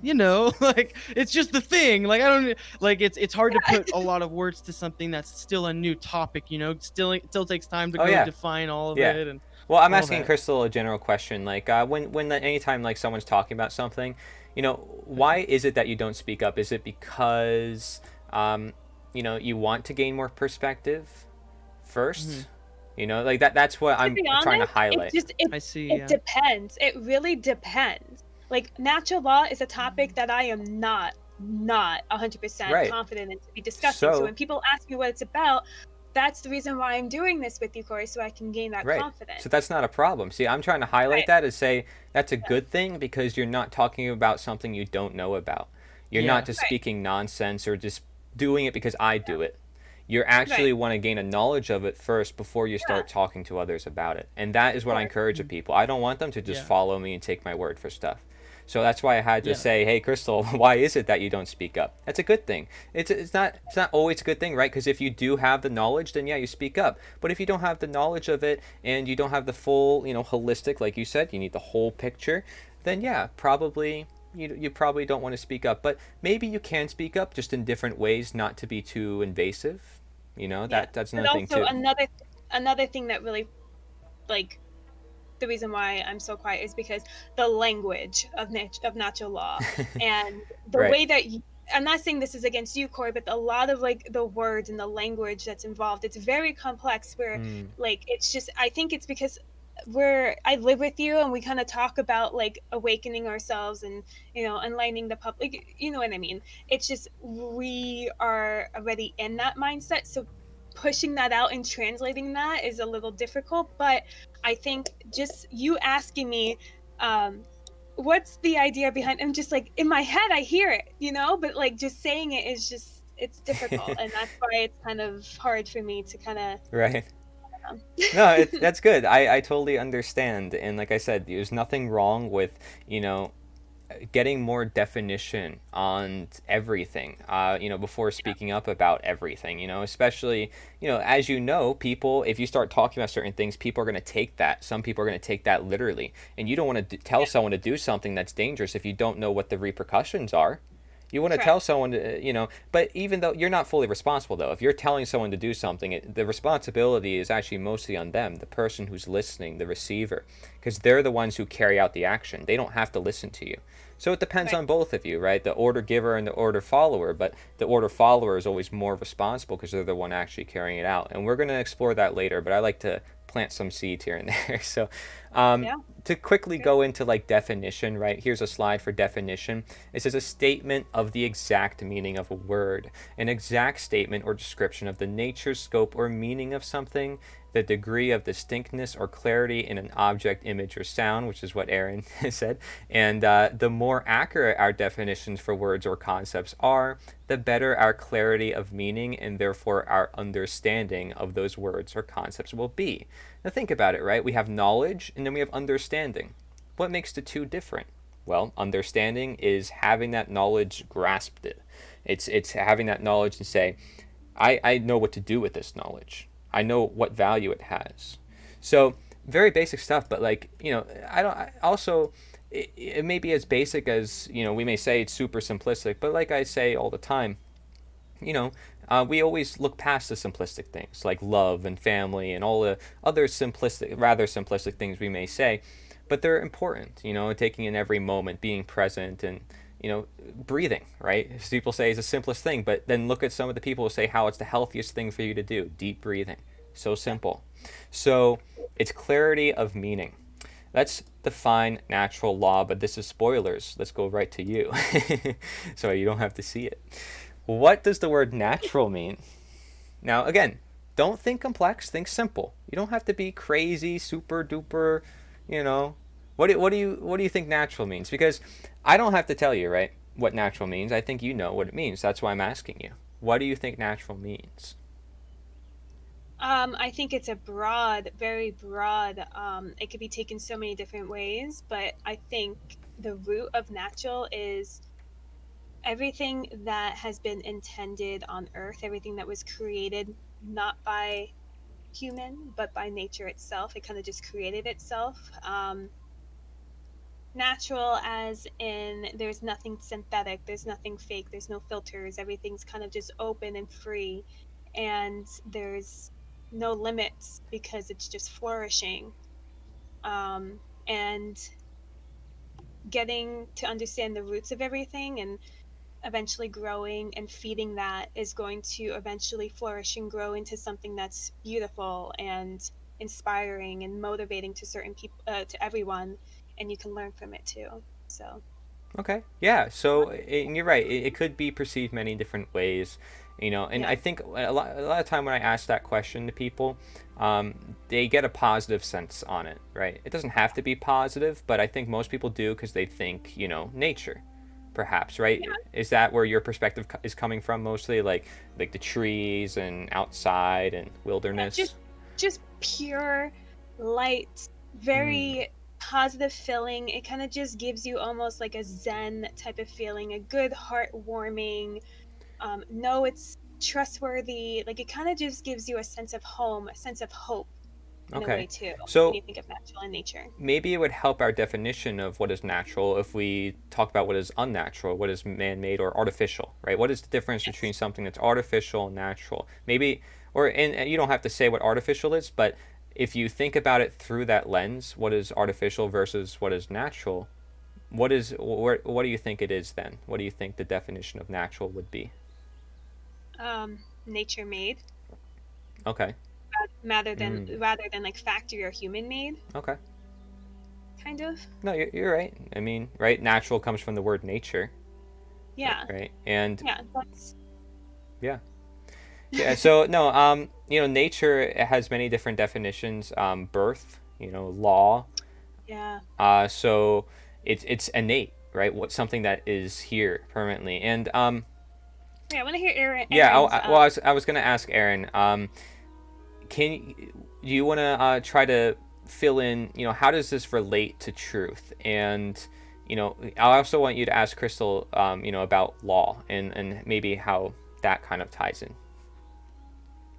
you know, like, it's just the thing. Like, I don't like it's hard to put a lot of words to something that's still a new topic. You know, it still takes time to define all of it. And well, I'm asking Crystal a general question. Like, anytime like someone's talking about something, you know, why is it that you don't speak up? Is it because, you know, you want to gain more perspective first? You know, like that's what I'm trying to highlight. It depends. It really depends. Like, natural law is a topic that I am not 100% confident in to be discussing. So when people ask me what it's about, that's the reason why I'm doing this with you, Cory, so I can gain that Right. confidence. So that's not a problem. See, I'm trying to highlight Right. that and say that's a Yeah. good thing because you're not talking about something you don't know about. You're not Yeah. just Right. speaking nonsense or just doing it because I do it. You Right. actually want to gain a knowledge of it first before you Yeah. start talking to others about it. And that is Of what I course. encourage of people. I don't want them to just Yeah. follow me and take my word for stuff. So that's why I had to Yeah. say, "Hey, Crystal, why is it that you don't speak up?" That's a good thing. It's not always a good thing, right? Because if you do have the knowledge, then yeah, you speak up. But if you don't have the knowledge of it and you don't have the full, holistic, like you said, you need the whole picture, then yeah, probably you probably don't want to speak up. But maybe you can speak up just in different ways, not to be too invasive. Yeah. That's But another thing also too. another thing that really, like, the reason why I'm so quiet is because the language of natural law and the Right. way that I'm not saying this is against you, Cory, but a lot of like the words and the language that's involved, it's very complex. Where Mm. like it's just, I think it's because I live with you and we kind of talk about like awakening ourselves and enlightening the public. You know what I mean? It's just we are already in that mindset, so pushing that out and translating that is a little difficult. But I think just you asking me, what's the idea behind? I'm just like in my head, I hear it, but like just saying it is just it's difficult, and that's why it's kind of hard for me to kind of. Right. No, that's good. I totally understand. And like I said, there's nothing wrong with, you know, getting more definition on everything, before speaking up about everything, especially, as people, if you start talking about certain things, people are going to take that. Some people are going to take that literally. And you don't want to tell someone to do something that's dangerous if you don't know what the repercussions are. You want to tell Correct. someone to, but even though you're not fully responsible, though, if you're telling someone to do something, the responsibility is actually mostly on them, the person who's listening, the receiver, because they're the ones who carry out the action. They don't have to listen to you. So it depends Right. on both of you, right? The order giver and the order follower, but the order follower is always more responsible because they're the one actually carrying it out. And we're going to explore that later, but I like to plant some seeds here and there. So Yeah. to quickly go into like definition, right? Here's a slide for definition. It says a statement of the exact meaning of a word, an exact statement or description of the nature, scope, or meaning of something, the degree of distinctness or clarity in an object, image, or sound, which is what Aaron said. And the more accurate our definitions for words or concepts are, the better our clarity of meaning and therefore our understanding of those words or concepts will be. Now think about it, right? We have knowledge and then we have understanding. What makes the two different? Well, understanding is having that knowledge grasped it. It's having that knowledge and say, I know what to do with this knowledge. I know what value it has. So very basic stuff, but like, I don't I also it may be as basic as, we may say it's super simplistic, but like I say all the time, you know, we always look past the simplistic things like love and family and all the other rather simplistic things we may say, but they're important. Taking in every moment, being present, and breathing. Right? As people say, is the simplest thing, but then look at some of the people who say how it's the healthiest thing for you to do. Deep breathing, so simple. So it's clarity of meaning. Let's define natural law, but this is spoilers. Let's go right to you, so you don't have to see it. What does the word natural mean? Now, again, don't think complex, think simple. You don't have to be crazy, super duper, you know. What do you think natural means? Because I don't have to tell you, right, what natural means. I think you know what it means. That's why I'm asking you. What do you think natural means? I think it's a broad, very broad. It could be taken so many different ways, but I think the root of natural is everything that has been intended on Earth, everything that was created not by human, but by nature itself. It kind of just created itself. Natural, as in there's nothing synthetic, there's nothing fake, there's no filters, everything's kind of just open and free, and there's no limits because it's just flourishing. And getting to understand the roots of everything and eventually growing and feeding that is going to eventually flourish and grow into something that's beautiful and inspiring and motivating to certain people, to everyone, and you can learn from it too. So Okay. Yeah. So, and you're right. It could be perceived many different ways, And Yeah. I think a lot of time when I ask that question to people, they get a positive sense on it, right? It doesn't have to be positive, but I think most people do because they think, nature, perhaps, right? Yeah. Is that where your perspective is coming from mostly, like the trees and outside and Yeah, wilderness? just pure light, Hmm. very positive feeling. It kind of just gives you almost like a zen type of feeling, a good heartwarming. No, it's trustworthy. Like it kind of just gives you a sense of home, a sense of hope in a way Okay. too. When So you think of natural and nature. maybe it would help our definition of what is natural if we talk about what is unnatural, what is man-made or artificial, right? What is the difference between Yes. something that's artificial and natural? Maybe, or and you don't have to say what artificial is, but if you think about it through that lens, what is artificial versus what is natural? What do you think it is then? What do you think the definition of natural would be? Nature made, Okay. rather than Mm, rather than like factory or human made, okay. kind of. No, you're right. I mean, right? Natural comes from the word nature, Yeah. right? And Yeah. That's yeah. Yeah, so no, nature has many different definitions. Birth, law. yeah. So it's innate, right? What something that is here permanently. And Yeah, I want to hear yeah, Aaron's. well, I was gonna ask Aaron. Do you want to try to fill in? How does this relate to truth? And I also want you to ask Crystal, about law and maybe how that kind of ties in.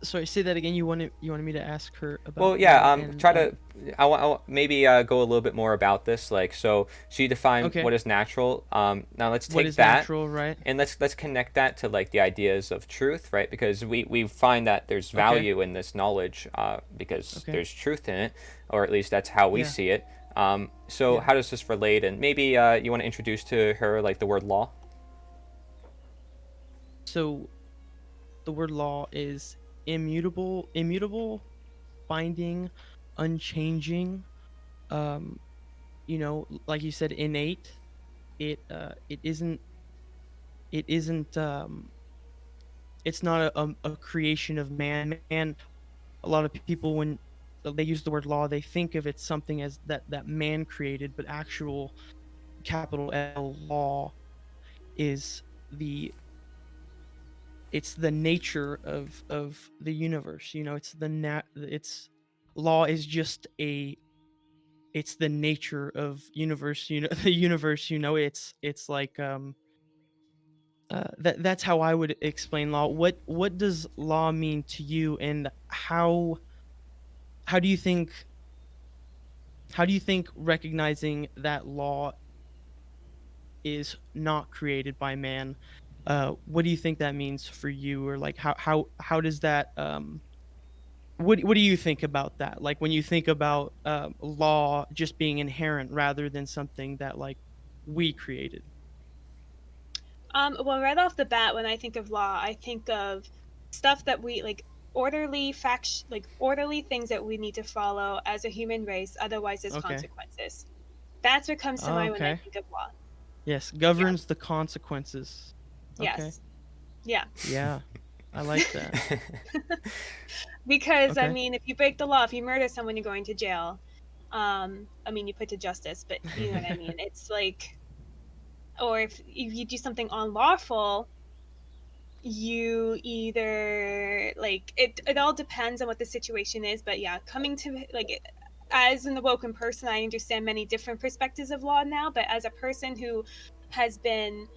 Sorry, say that again. You wanted me to ask her Well, about yeah. law and Try to. I want maybe go a little bit more about this. Like, so she defined okay. what is natural. Now let's What take is that natural, right? and let's connect that to like the ideas of truth, right? Because we find that there's Okay. value in this knowledge, because Okay. there's truth in it, or at least that's how we Yeah. see it. So Yeah. how does this relate? And maybe you want to introduce to her like the word law. So the word law is immutable, binding, unchanging. Um, like you said, innate. It isn't it's not a creation of man. Man, a lot of people when they use the word law, they think of it something as that man created, but actual capital L law is the it's the nature of the universe. It's law is just a it's the nature of universe. The universe. It's like that's how I would explain law. What does law mean to you, and how do you think how do you think recognizing that law is not created by man? What do you think that means for you, or like how does that what do you think about that? Like when you think about law just being inherent rather than something that like we created. Well, right off the bat, when I think of law, I think of stuff that we like orderly things that we need to follow as a human race. Otherwise, there's Okay. consequences. That's what comes to mind when I Okay. think of law. Yes, Yeah. governs the consequences. Okay. Yes. Yeah. Yeah. I like that. Because I Okay. mean, if you break the law, if you murder someone, you're going to jail. I mean, you put to justice, but you know what I mean. It's like, or if you do something unlawful, you either like it all depends on what the situation is, but yeah, coming to like as an awoken person, I understand many different perspectives of law now, but as a person who has been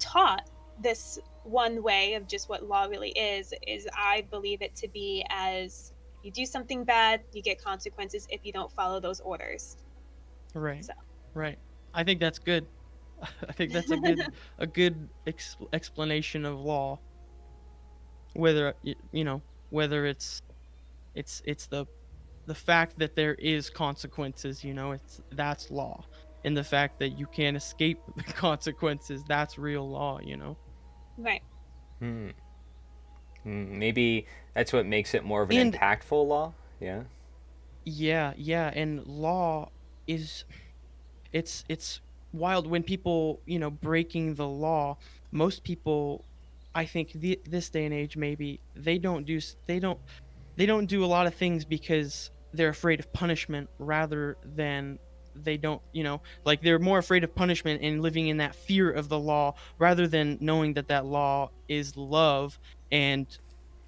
taught this one way of just what law really is I believe it to be as you do something bad, you get consequences if you don't follow those orders. Right. So Right. I think that's good. I think that's a good explanation of law. Whether whether it's the fact that there is consequences. It's that's law, and the fact that you can't escape the consequences, that's real law. right. Hmm. Maybe that's what makes it more of an And impactful law. Yeah. yeah, yeah, and law is it's wild when people breaking the law. Most people I think this day and age, maybe they don't do a lot of things because they're afraid of punishment rather than they don't, like they're more afraid of punishment and living in that fear of the law rather than knowing that that law is love, and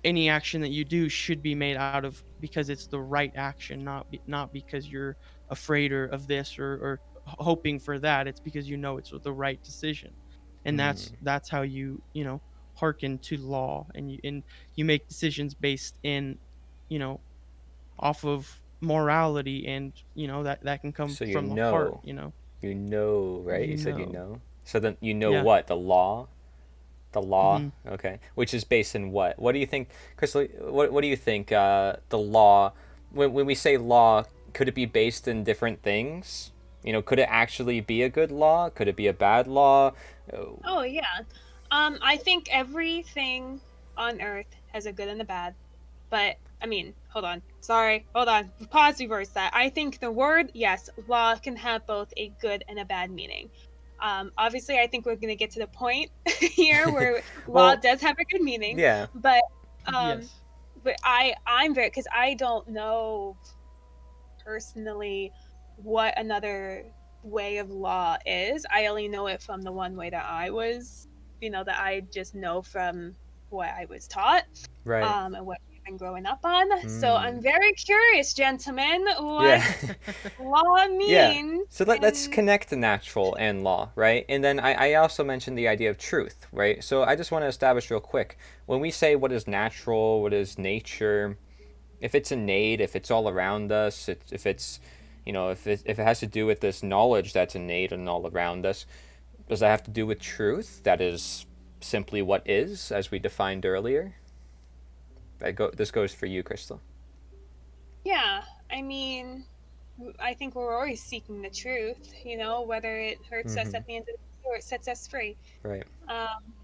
any action that you do should be made out of because it's the right action, not because you're afraid of this or hoping for that. It's because it's the right decision, and Hmm. that's how hearken to law, and you make decisions based in, you know off of morality, and that can come So from the heart. right? You You said you know. know. So then you know Yeah. what? The law? The law? Hmm. Okay. Which is based in what? What do you think, Crystal? What do you think the law, when we say law, could it be based in different things? Could it actually be a good law? Could it be a bad law? Oh yeah. I think everything on Earth has a good and a bad. But I mean, hold on. Sorry, hold on. Pause, reverse that. I think the word, yes, law can have both a good and a bad meaning. Obviously, I think we're going to get to the point here where law Well, does have a good meaning, yeah. but um, Yes. I'm very, because I don't know personally what another way of law is. I only know it from the one way that I was, that I just know from what I was taught, Right. and what I've been growing up on. So Hmm. I'm very curious, gentlemen, what Yeah. law Yeah. means. So let's And connect the natural and law, right? And then I also mentioned the idea of truth, right? So I just want to establish real quick, when we say what is natural, what is nature, if it's innate, if it's all around us, if it's, if it has to do with this knowledge that's innate and all around us, does that have to do with truth? That is simply what is, as we defined earlier. This goes for you, Crystal. yeah, I mean, I think we're always seeking the truth, whether it hurts us Mm-hmm. at the end of the day or it sets us free. Right. Um,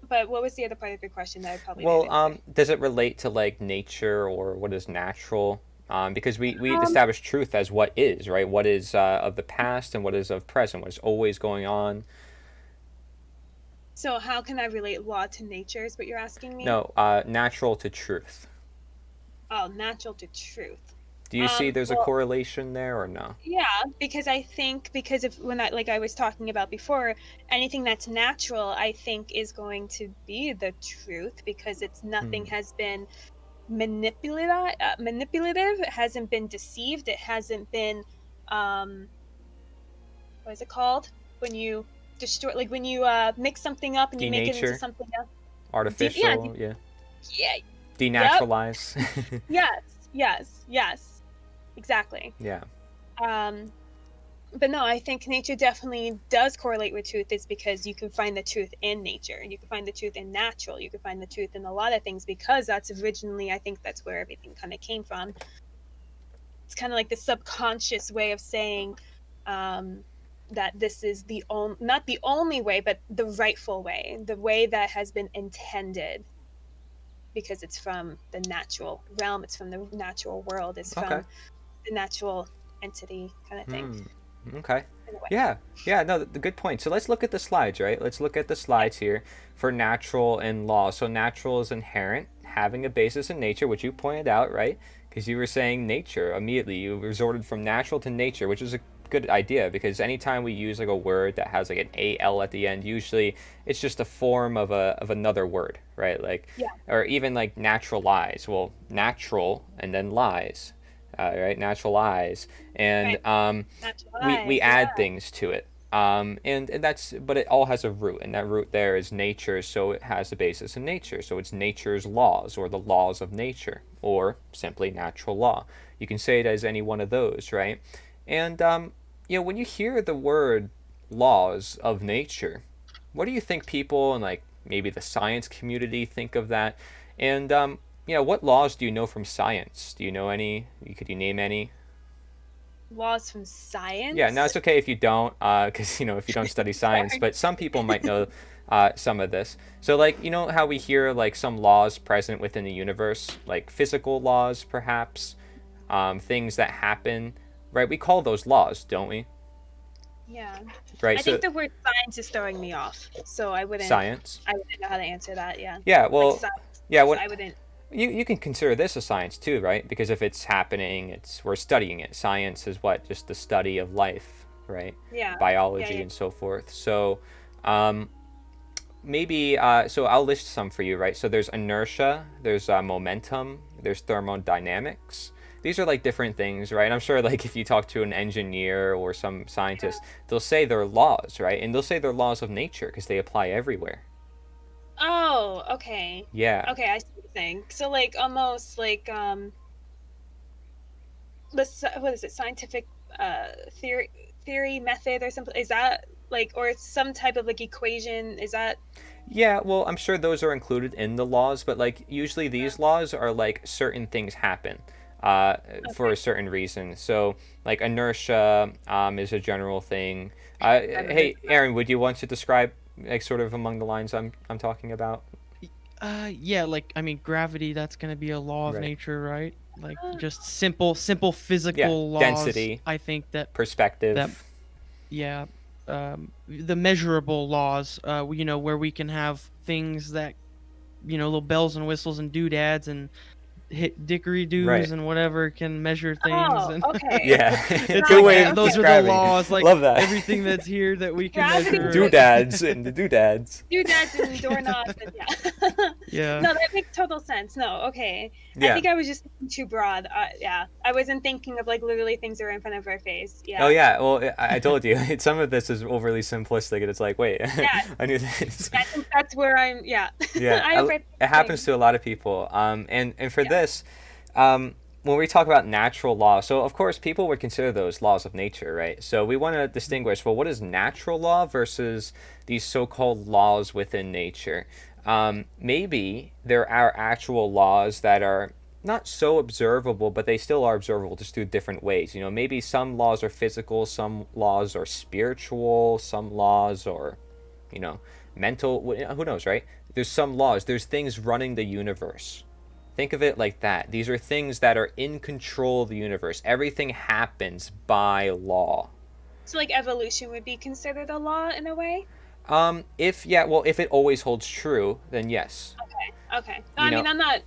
but what was the other part of your question that I probably didn't Well, answer? does it relate to like nature or what is natural? Because we Um, establish truth as what is, right? What is of the past and what is of present, what is always going on. so how can I relate law to nature is what you're asking me? No, natural to truth. Oh, natural to truth. Do you see there's a Well, correlation there or no? yeah, because I think because if when I like I was talking about before, anything that's natural, I think is going to be the truth because it's Hmm. nothing has been manipulative, it hasn't been deceived, it hasn't been um what is it called when you destroy, like when you mix something up and you make it into Denature, something else. Yeah, artificial, yeah. yeah, yep, Denaturalize. yes, yes, yes, exactly. Yeah. um but no, I think nature definitely does correlate with truth, is because you can find the truth in nature, you can find the truth in natural, you can find the truth in a lot of things, because that's originally, I think that's where everything kind of came from. It's kind of like the subconscious way of saying um, that this is the only, not the only way, but the rightful way, the way that has been intended, because it's from the natural realm, it's from the natural world, it's Okay. from the natural entity kind of thing, Hmm. Okay. in a way. Yeah. Yeah. No, the good point. So let's look at the slides, right? Let's look at the Yeah. slides here for natural and law. So natural is inherent, having a basis in nature, which you pointed out, right? Because you were saying nature immediately. You resorted from natural to nature, which is a good idea because anytime we use like a word that has like an al at the end, usually it's just a form of another word, right? Like, Yeah. or even like naturalize. Well, natural and then lies, right? Naturalize, and Right. we Naturalize. Yeah. add things to it. And that's, but it all has a root, and that root there is nature, so it has a basis in nature. So it's nature's laws, or the laws of nature, or simply natural law. You can say it as any one of those, right? And when you hear the word laws of nature, what do you think people and like maybe the science community think of that? And what laws do you know from science? Do you know any? Could you name any? Laws from Yeah, now science. it's okay if you don't, because if you don't study science, Sorry. but some people might know some of this. So, like, how we hear like some laws present within the universe, like physical laws, perhaps, things that happen, right? We call those laws, don't we? Yeah. right? I So think the word science is throwing me off, so science. I wouldn't know how to answer that. Yeah. Yeah, Like well, science. yeah, So when I wouldn't. you can consider this a science too, right? Because if it's happening, we're studying it. Science is what? Just the study of life, right? Yeah. Yeah. Biology Yeah. and so forth. So, um, maybe so I'll list some for you, right? So there's inertia, there's momentum, there's thermodynamics. These are like different things, right? I'm sure like if you talk to an engineer or some scientist, they'll say they're laws, right? And they'll say they're laws of nature because they apply everywhere. Oh, okay. Yeah. Okay, I see what you're saying. So like almost like what is it? Scientific theory method or something. Is that like or some type of like equation? Is that Yeah, well, I'm sure those are included in the laws, but like usually these laws are like certain things happen for a okay? certain reason. So like inertia is a general thing. Never heard Hey, of that. Aaron, would you want to describe like sort of among the lines I'm talking about? Yeah, like I mean, gravity. That's gonna be a law of Right. nature, right? Like Uh, just simple Yeah, physical laws. density, I think that perspective. yeah, the measurable laws. You know, where we can have things that little bells and whistles and doodads and hit dickory Right. doos and whatever can measure things oh, and okay. Yeah, it's good like way Gotcha. of those Okay. are the describing. laws, like Love that. everything that's here that we can Gravity, measure. Doodads and the doodads. doodads and doorknobs and yeah. Yeah. No, that makes total sense. No, okay. I Yeah. think I was just thinking too broad. Yeah, I wasn't thinking of like literally things that are in front of our face. Oh Yeah. yeah, well I told you some of this is overly simplistic, and it's like, wait, Yeah, I knew this. I think that's where I'm. Yeah. Yeah, I have read it happens things. to a lot of people. And for Yeah. this, when we talk about natural law, so of course people would consider those laws of nature, right? So we want to distinguish, well, what is natural law versus these so-called laws within nature? Maybe there are actual laws that are not so observable, but they still are observable just through different ways. You know, maybe some laws are physical, some laws are spiritual, some laws are, you know, mental. Who knows, right? There's some laws, there's things running the universe. Think of it like that. These are things that are in control of the universe. Everything happens by law. So like evolution would be considered a law in a way. If yeah, well, if it always holds true, then yes. Okay. Okay. No, You I mean, know, I'm not.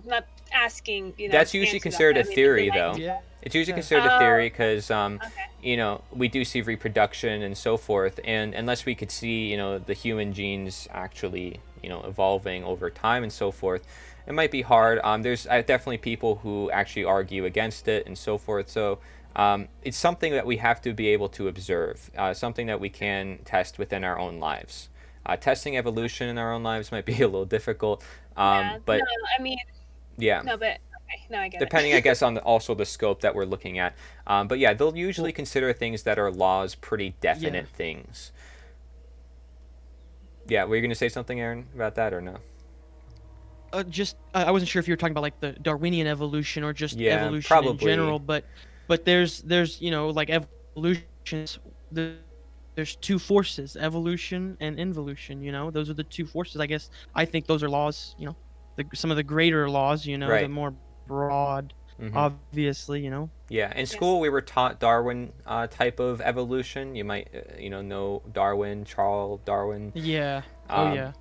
Not asking. that's usually Answer that. considered But a I mean, theory, it might though. be. Yeah. It's usually considered a Oh. theory because, Okay. we do see reproduction and so forth, and unless we could see, the human genes actually, evolving over time and so forth, it might be hard. There's definitely people who actually argue against it and so forth. So it's something that we have to be able to observe, something that we can test within our own lives. Testing evolution in our own lives might be a little difficult, Yeah. but No, I mean, yeah, no, but okay. No, I get depending, I it. guess, on also the scope that we're looking at. But yeah, they'll usually Well, consider things that are laws pretty yeah. definite things. Yeah, were you going to say something, Aaron, about that or no? Just I wasn't sure if you were talking about like the Darwinian evolution or just Yeah, evolution in probably. general, but there's like evolutions. There's two forces, evolution and involution. Those are the two forces. I guess I think those are laws. Some of the greater laws. The Right. more broad, Hmm. obviously. Yeah, in Yes. school we were taught Darwin type of evolution. You might, know Darwin, Charles Darwin. Yeah. Oh yeah.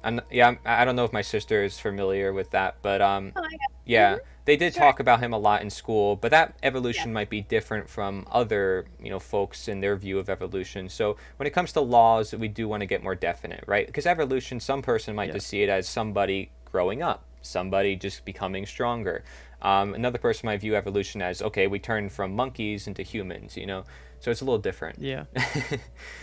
I don't know if my sister is familiar with that, but Oh, I got. yeah, Mhm. they did Sure. talk about him a lot in school. But that Yeah. evolution might be different from other, folks in their view of evolution. So when it comes to laws, we do want to get more definite, right? Because evolution, some person might Yeah. just see it as somebody growing up, somebody just becoming stronger. Another person might view evolution as, okay, we turned from monkeys into humans, so it's a little different. Yeah.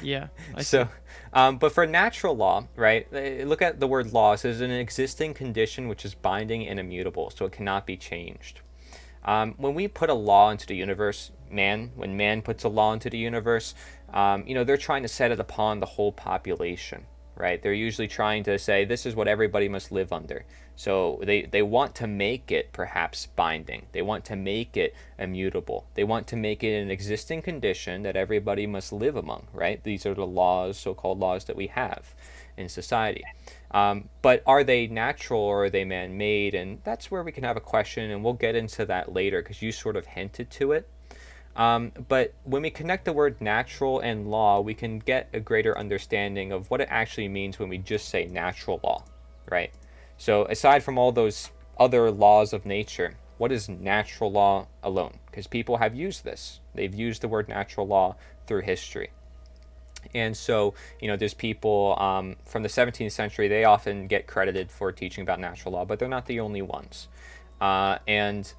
Yeah. I see. So, but for natural law, right? Look at the word law. It says an existing condition which is binding and immutable, so it cannot be changed. When we put a law into the universe, when man puts a law into the universe, they're trying to set it upon the whole population, right? They're usually trying to say this is what everybody must live under. So they want to make it perhaps binding. They want to make it immutable. They want to make it an existing condition that everybody must live among, right? These are the laws, so-called laws that we have in society. But are they natural or are they man-made? And that's where we can have a question, and we'll get into that later because you sort of hinted to it. But when we connect the word natural and law, we can get a greater understanding of what it actually means when we just say natural law, right? So aside from all those other laws of nature, what is natural law alone? Because people have used this. They've used the word natural law through history. And so, there's people from the 17th century, they often get credited for teaching about natural law, but they're not the only ones. And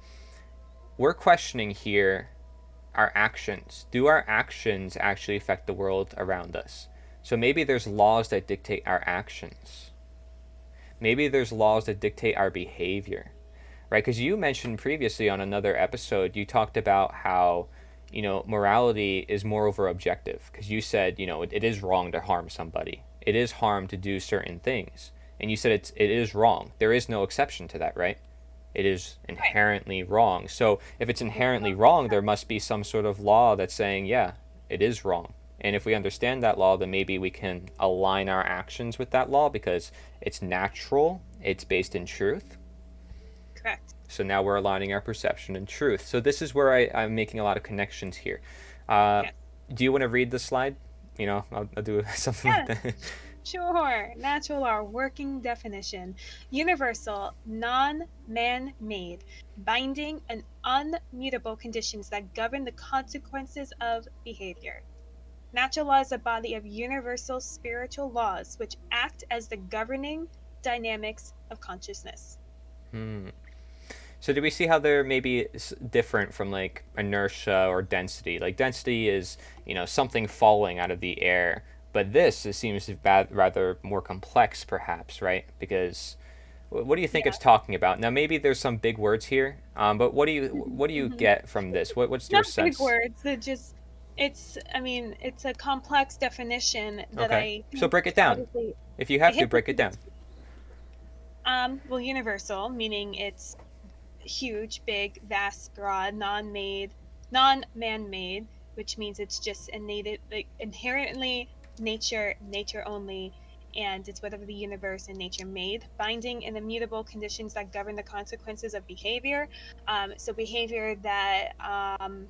we're questioning here our actions. Do our actions actually affect the world around us? So maybe there's laws that dictate our actions. Maybe there's laws that dictate our behavior, right? Because you mentioned previously on another episode, you talked about how, morality is moreover objective. Because you said, it is wrong to harm somebody. It is harm to do certain things. And you said it is wrong. There is no exception to that, right? It is inherently wrong. So if it's inherently wrong, there must be some sort of law that's saying, yeah, it is wrong. And if we understand that law, then maybe we can align our actions with that law because it's natural, it's based in truth. Correct. So now we're aligning our perception and truth. So this is where I'm making a lot of connections here. Yes. Do you want to read the slide? I'll do something like that. Sure. Natural law, working definition. Universal, non-man-made, binding and unmutable conditions that govern the consequences of behavior. Natural law is a body of universal spiritual laws which act as the governing dynamics of consciousness. So do we see how they're maybe different from like inertia or density? Like density is, something falling out of the air. But this seems rather more complex, perhaps, right? Because what do you think it's talking about? Now, maybe there's some big words here, but what do you get from this? What's your sense? Not big words. They're just it's a complex definition that okay. So break it down. If you have to, break it down. Well, universal, meaning it's huge, big, vast, broad, non-man-made, which means it's just inherently nature only, and it's whatever the universe and nature made. Binding and immutable conditions that govern the consequences of behavior. So behavior that hold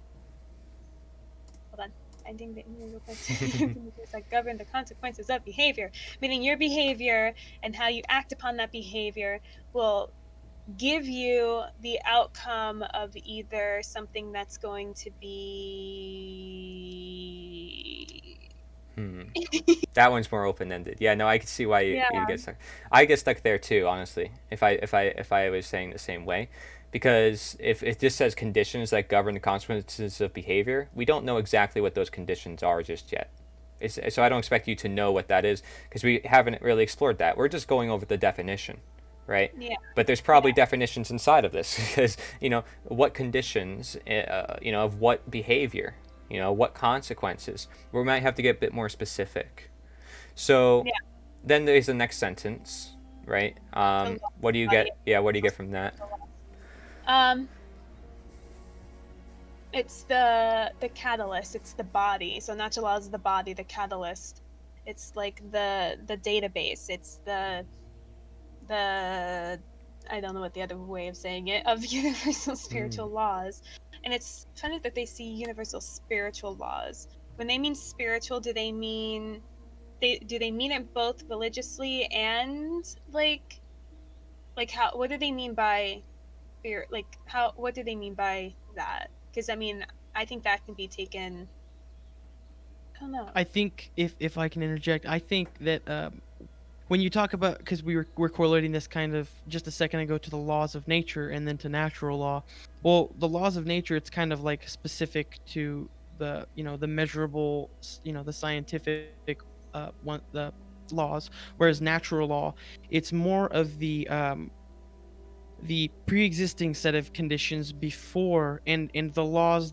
on. Binding the immutable conditions that govern the consequences of behavior, meaning your behavior and how you act upon that behavior will give you the outcome of either something that's going to be That one's more open-ended. Yeah, no, I can see why you get stuck. I get stuck there too, honestly. If I was saying the same way, because if it just says conditions that govern the consequences of behavior, we don't know exactly what those conditions are just yet. So I don't expect you to know what that is because we haven't really explored that. We're just going over the definition, right? Yeah. But there's probably definitions inside of this because what conditions, of what behavior. What consequences. We might have to get a bit more specific. So then there's the next sentence, right? What do you get? Yeah, what do you get from that? It's the catalyst. It's the body. So natural law is the body, the catalyst. It's like the database. It's the I don't know what the other way of saying it, of universal spiritual laws. And it's funny that they see universal spiritual laws. When they mean spiritual, do they mean it both religiously and like how, what do they mean by spirit? Like what do they mean by that? Because I think that can be taken, I don't know. I think if I can interject, I think that when you talk about, because we're correlating this kind of just a second ago to the laws of nature and then to natural law. Well, the laws of nature, it's kind of like specific to the the measurable, the scientific the laws, whereas natural law, it's more of the pre-existing set of conditions before and the laws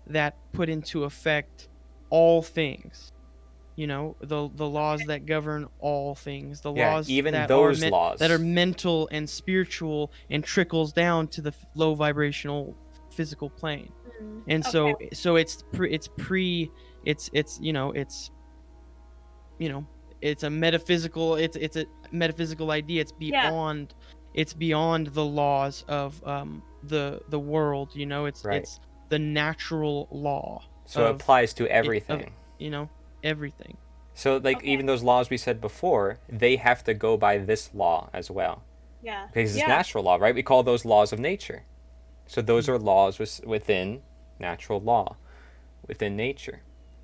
that put into effect all things. The laws that govern all things, the laws even that those are laws that are mental and spiritual and trickles down to the low vibrational physical plane. And so it's a metaphysical idea. It's beyond the laws of the world. It's the natural law. So it applies to everything. Everything. So like even those laws we said before, they have to go by this law as well. Yeah. Because it's natural law, right? We call those laws of nature. So those are laws within natural law, within nature.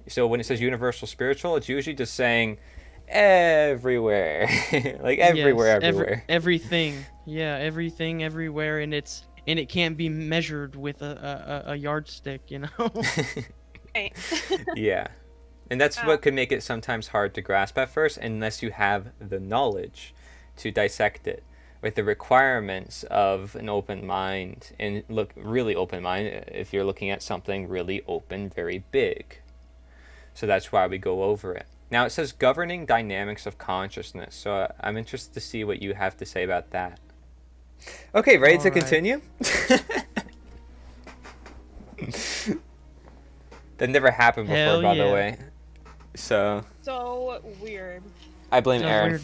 So when it says universal spiritual, it's usually just saying everywhere. Like everywhere, everywhere. Everything. Yeah, everything, everywhere, and it can't be measured with a yardstick, Right. Yeah. And that's what could make it sometimes hard to grasp at first, unless you have the knowledge to dissect it with the requirements of an open mind, and look really open mind if you're looking at something really open, very big. So that's why we go over it. Now it says governing dynamics of consciousness. So I'm interested to see what you have to say about that. Okay, ready to continue? That never happened before, by the way. So weird. I blame Aaron. Weird.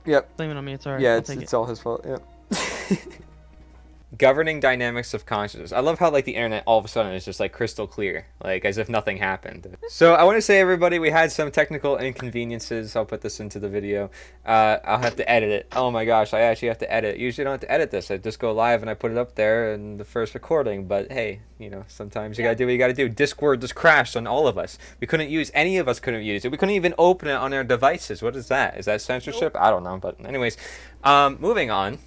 Yep. Blame it on me. It's alright. Yeah, it's all his fault. Yep. Governing dynamics of consciousness. I love how like the internet all of a sudden is just like crystal clear, like as if nothing happened. So I want to say, everybody, we had some technical inconveniences. I'll put this into the video. I'll have to edit it. Oh my gosh, I actually have to edit. Usually I don't have to edit this. I just go live and I put it up there in the first recording. But hey, sometimes you gotta do what you gotta do. Discord just crashed on all of us. Any of us couldn't use it. We couldn't even open it on our devices. What is that? Is that censorship? Nope. I don't know. But anyways, moving on.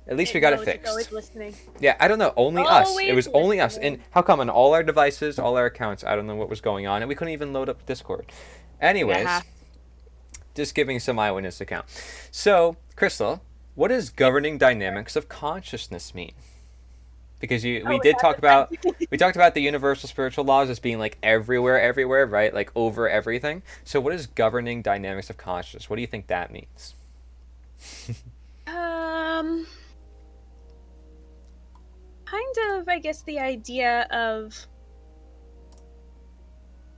At least we got it fixed. Always listening. Yeah, I don't know. Only us. Always It was only us. listening. And how come on all our devices, all our accounts, I don't know what was going on, and we couldn't even load up Discord. Anyways, just giving some eyewitness account. So, Crystal, what does governing dynamics of consciousness mean? Because we talked about the universal spiritual laws as being like everywhere, right? Like over everything. So, what is governing dynamics of consciousness? What do you think that means? Kind of, I guess, the idea of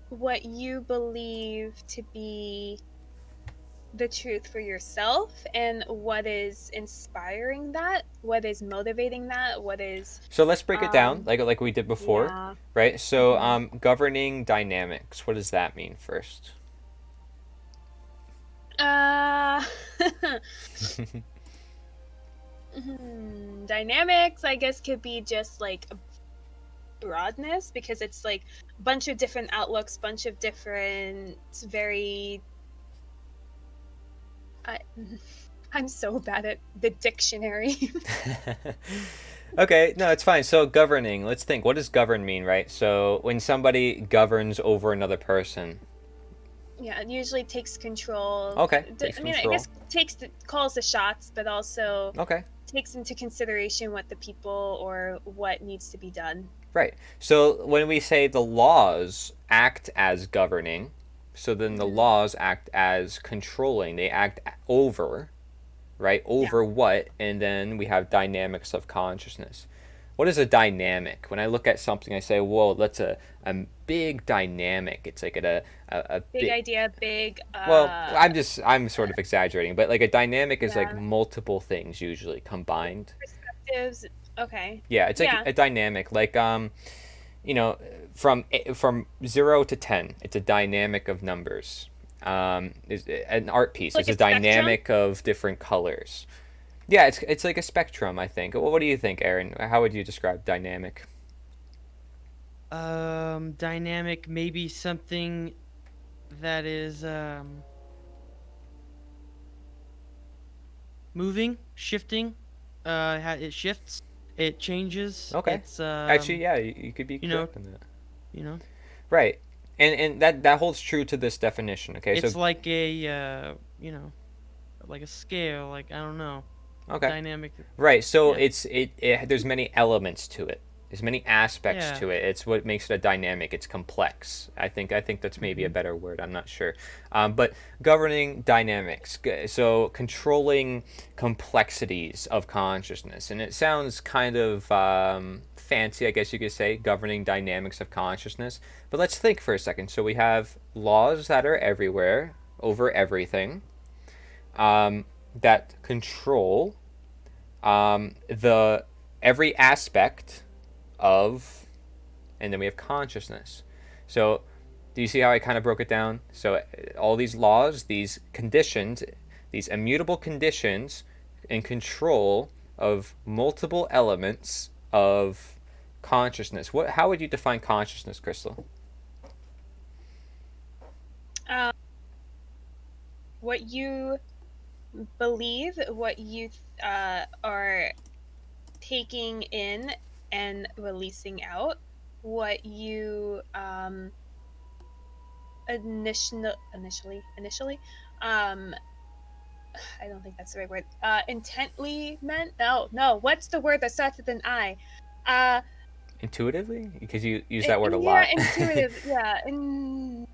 what you believe to be the truth for yourself, and what is inspiring that, what is motivating that, what is... So let's break it down like we did before, right? So governing dynamics, what does that mean first? Dynamics, I guess, could be just like broadness, because it's like a bunch of different outlooks, bunch of different I'm so bad at the dictionary. Okay, no, it's fine. So governing, let's think. What does govern mean, right? So when somebody governs over another person. Yeah, it usually takes control. Okay. I guess calls the shots, but also okay. takes into consideration what the people or what needs to be done. Right. So when we say the laws act as governing, so then the laws act as controlling. They act over, right? Over what? And then we have dynamics of consciousness. What is a dynamic? When I look at something, I say, whoa, that's a big dynamic. It's like a big idea, big... Well, I'm sort of exaggerating, but like a dynamic is like multiple things usually combined. Perspectives, okay. Yeah, it's like a dynamic. Like, from 0 to 10, it's a dynamic of numbers. Is an art piece. Like it's a dynamic of different colors. Yeah, it's like a spectrum, I think. What do you think, Aaron? How would you describe dynamic? Dynamic, maybe something that is moving, shifting. It shifts, it changes. Okay. It's, actually, yeah, you could be correct in that. Right, and that holds true to this definition. Okay, it's so like a like a scale. Like, I don't know. Okay. Dynamic. Right. So there's many elements to it. There's many aspects to it. It's what makes it a dynamic. It's complex. I think that's maybe a better word. I'm not sure. But governing dynamics. So controlling complexities of consciousness. And it sounds kind of fancy, I guess you could say, governing dynamics of consciousness. But let's think for a second. So we have laws that are everywhere, over everything. That control every aspect of, and then we have consciousness. So do you see how I kind of broke it down? So all these laws, these conditions, these immutable conditions in control of multiple elements of consciousness. How would you define consciousness, Crystal? What you believe, what you are taking in and releasing out, what you initially I don't think that's the right word. Intently meant? No. What's the word that starts with an I? Intuitively? Because you use that word a lot.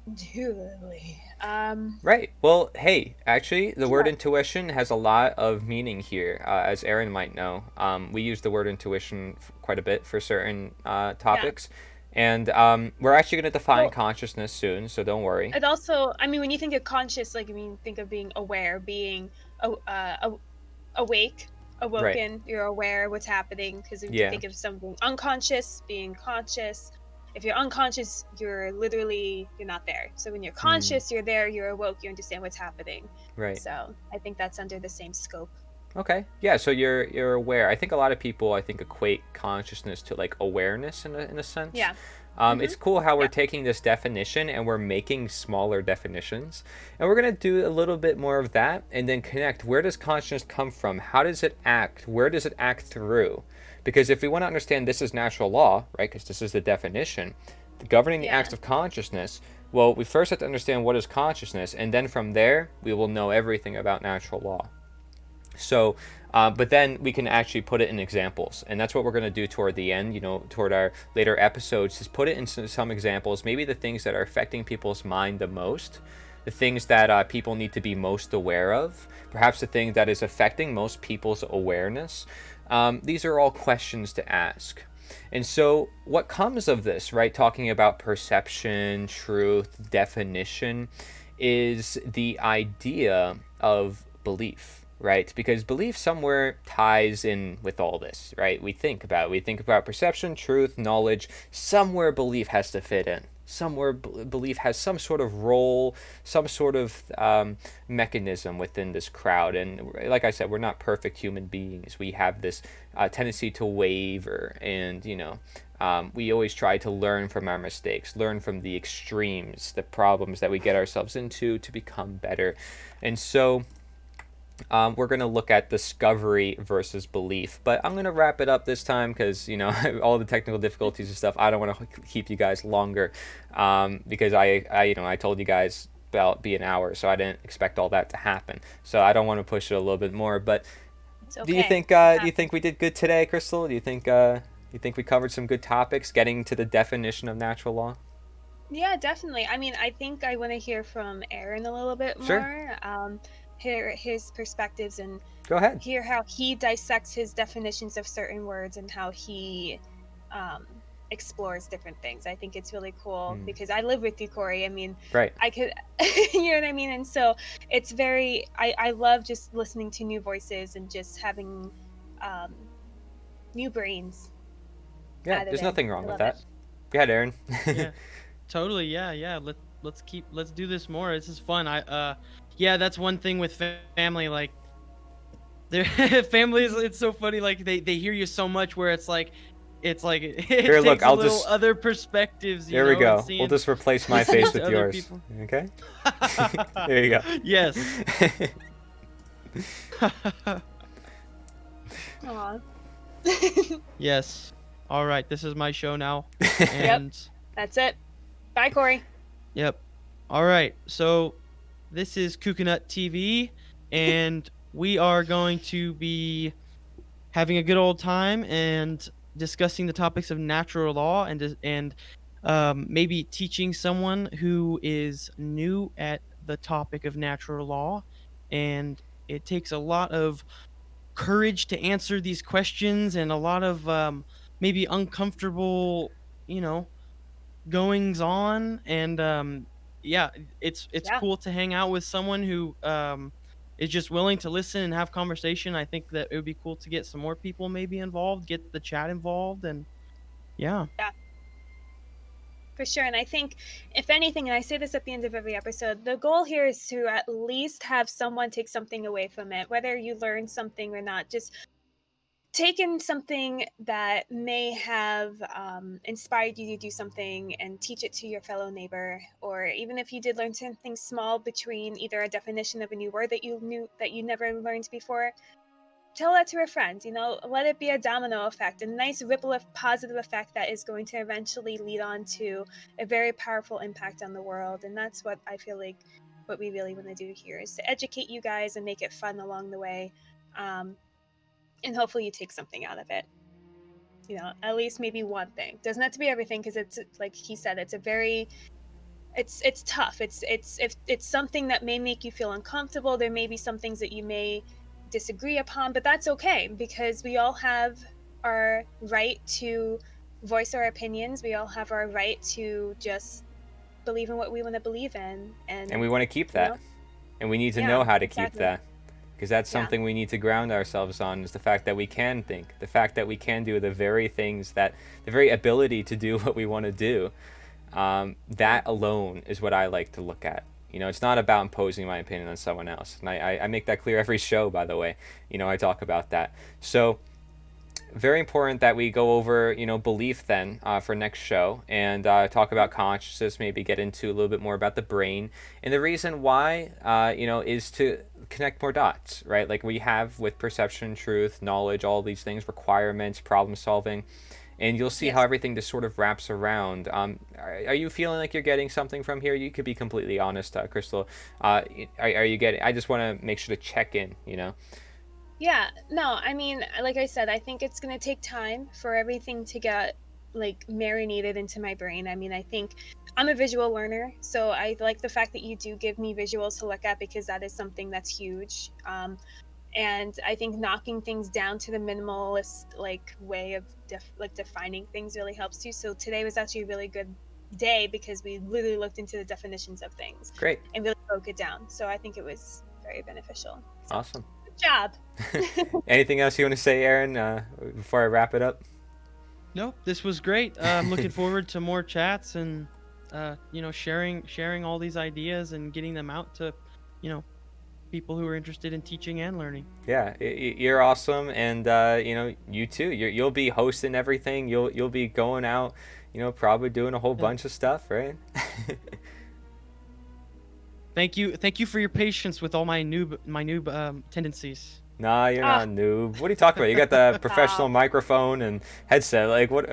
Intuitively. Right. Well, hey, actually, the word intuition has a lot of meaning here, as Aaron might know. We use the word intuition quite a bit for certain topics. Yeah. And we're actually going to define consciousness soon, so don't worry. It also, I mean, when you think of conscious, like, I mean, think of being aware, being awake, awoken, right. You're aware of what's happening, because if you think of something unconscious, being conscious, if you're unconscious, you're not there. So when you're conscious, you're there, you're awoke, you understand what's happening. Right. So I think that's under the same scope. Okay. Yeah, so you're aware. I think a lot of people equate consciousness to like awareness in a sense. Yeah. It's cool how we're taking this definition and we're making smaller definitions. And we're going to do a little bit more of that and then connect. Where does consciousness come from? How does it act? Where does it act through? Because if we want to understand this is natural law, right, because this is the definition, governing the acts of consciousness, well, we first have to understand what is consciousness. And then from there, we will know everything about natural law. So, but then we can actually put it in examples, and that's what we're going to do toward the end, toward our later episodes, is put it in some examples, maybe the things that are affecting people's mind the most, the things that people need to be most aware of, perhaps the thing that is affecting most people's awareness. These are all questions to ask. And so what comes of this, right, talking about perception, truth, definition, is the idea of belief. Right, because belief somewhere ties in with all this, right? We think about perception, truth, knowledge. Somewhere belief has to fit in. Somewhere belief has some sort of role, some sort of mechanism within this crowd. And like I said, we're not perfect human beings. We have this tendency to waver, and we always try to learn from our mistakes, learn from the extremes, the problems that we get ourselves into to become better. And so we're going to look at discovery versus belief, but I'm going to wrap it up this time because, all the technical difficulties and stuff, I don't want to keep you guys longer because I told you guys about be an hour, so I didn't expect all that to happen. So I don't want to push it a little bit more, but okay. Do you think we did good today, Crystal? Do you think we covered some good topics getting to the definition of natural law? Yeah, definitely. I mean, I think I want to hear from Aaron a little bit more. Sure. Hear his perspectives and go ahead. Hear how he dissects his definitions of certain words and how he explores different things. I think it's really cool because I live with you, Cory. I mean, right. I could, you know what I mean? And so it's very, I love just listening to new voices and just having new brains. Yeah, there's nothing wrong with that. Go ahead, Aaron. Yeah, totally. Yeah. Let's do this more. This is fun. Yeah, that's one thing with family. Like, their families, it's so funny. Like they hear you so much where it's like it Here, look, takes other perspectives. There we go. We'll just replace my face with yours. People. Okay. There you go. Yes. Aww. Yes. All right. This is my show now. And yep. That's it. Bye, Cory. Yep. All right. So this is Coconut TV, and we are going to be having a good old time and discussing the topics of natural law and maybe teaching someone who is new at the topic of natural law. And it takes a lot of courage to answer these questions and a lot of maybe uncomfortable, goings on. And it's cool to hang out with someone who is just willing to listen and have conversation. I think that it would be cool to get some more people maybe involved, get the chat involved, and Yeah. For sure. And I think, if anything, and I say this at the end of every episode, the goal here is to at least have someone take something away from it, whether you learn something or not. Just take in something that may have inspired you to do something and teach it to your fellow neighbor. Or even if you did learn something small between either a definition of a new word that you never learned before, tell that to a friend. Let it be a domino effect, a nice ripple of positive effect that is going to eventually lead on to a very powerful impact on the world. And that's what I feel like what we really want to do here, is to educate you guys and make it fun along the way. And hopefully you take something out of it. At least maybe one thing. Doesn't have to be everything, because it's, like he said, it's tough. If it's something that may make you feel uncomfortable, there may be some things that you may disagree upon, but that's okay, because we all have our right to voice our opinions. We all have our right to just believe in what we want to believe in, and we want to keep that, and we need to know how to keep that, because that's something we need to ground ourselves on, is the fact that we can think, the fact that we can do the very ability to do what we want to do. That alone is what I like to look at. It's not about imposing my opinion on someone else. And I make that clear every show, by the way. I talk about that. So very important that we go over, belief then for next show, and talk about consciousness, maybe get into a little bit more about the brain. And the reason why, is to connect more dots, right? Like we have with perception, truth, knowledge, all these things, requirements, problem solving. And you'll see how everything just sort of wraps around. Are you feeling like you're getting something from here? You could be completely honest, Crystal. Are you getting? I just want to make sure to check in. Yeah. No. I mean, like I said, I think it's going to take time for everything to get marinated into my brain. I mean, I think I'm a visual learner, so I like the fact that you do give me visuals to look at, because that is something that's huge. And I think knocking things down to the minimalist way of defining things really helps you. So today was actually a really good day, because we literally looked into the definitions of things. Great. And really broke it down. So I think it was very beneficial. So, awesome. Good job. Anything else you want to say, Aaron, before I wrap it up? No, this was great. I'm looking forward to more chats and sharing all these ideas and getting them out to people who are interested in teaching and learning. Yeah, you're awesome, and you too. You'll be hosting everything. You'll be going out, probably doing a whole bunch of stuff, right? Thank you for your patience with all my noob tendencies. Nah, you're not a noob. What are you talking about? You got the professional microphone and headset. Like what?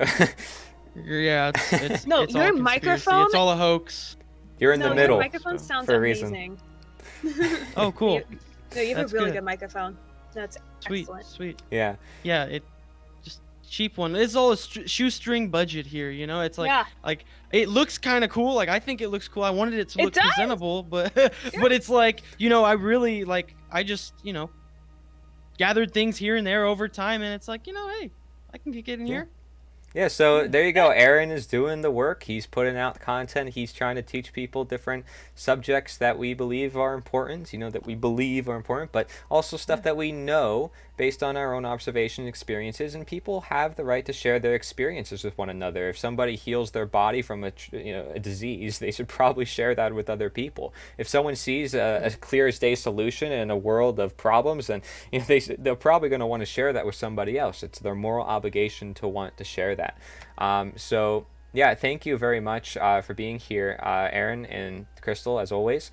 Yeah, it's no, it's your all microphone. It's all a hoax. You're in the middle. Your microphone sounds for a amazing. Oh, cool. You have That's a really good. good microphone. That's excellent. Sweet. Yeah. Yeah, it just cheap one. It's all a shoestring budget here, It's like it looks kind of cool. Like I think it looks cool. I wanted it to look presentable, but but it's like, I really I just, gathered things here and there over time, and it's like, hey, I can get in here. Yeah, so there you go. Aaron is doing the work. He's putting out content. He's trying to teach people different subjects that we believe are important, but also stuff that we know based on our own observation and experiences. And people have the right to share their experiences with one another. If somebody heals their body from a disease, they should probably share that with other people. If someone sees a clear as day solution in a world of problems, then they're probably going to want to share that with somebody else. It's their moral obligation to want to share that. So yeah, thank you very much for being here, Aaron and Crystal, as always.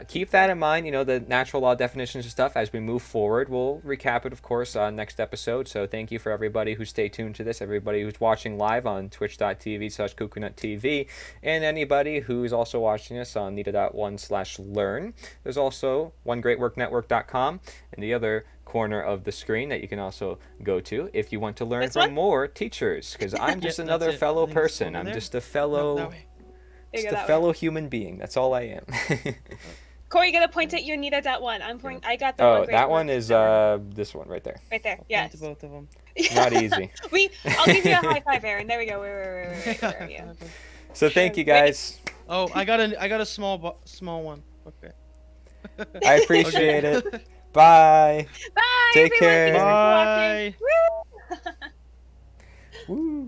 Keep that in mind, the natural law definitions and stuff as we move forward. We'll recap it, of course, next episode. So thank you for everybody who stayed tuned to this, everybody who's watching live on twitch.tv/CoconutTV, and anybody who's also watching us on nita.1/learn. There's also onegreatworknetwork.com and the other corner of the screen that you can also go to if you want to learn from more teachers, because I'm just another fellow person. I'm just a fellow human being. That's all I am. Corey, you gotta point at your Nita.1. I got the one. Oh, that one is this one right there. Right there. Yes. To both of them. Not easy. I'll give you a high five, Aaron. There we go. Wait. Where are you? So thank you guys. Oh, I got a small one. Okay. I appreciate it. Bye. Bye. Take everyone. care. Bye. Woo! Woo.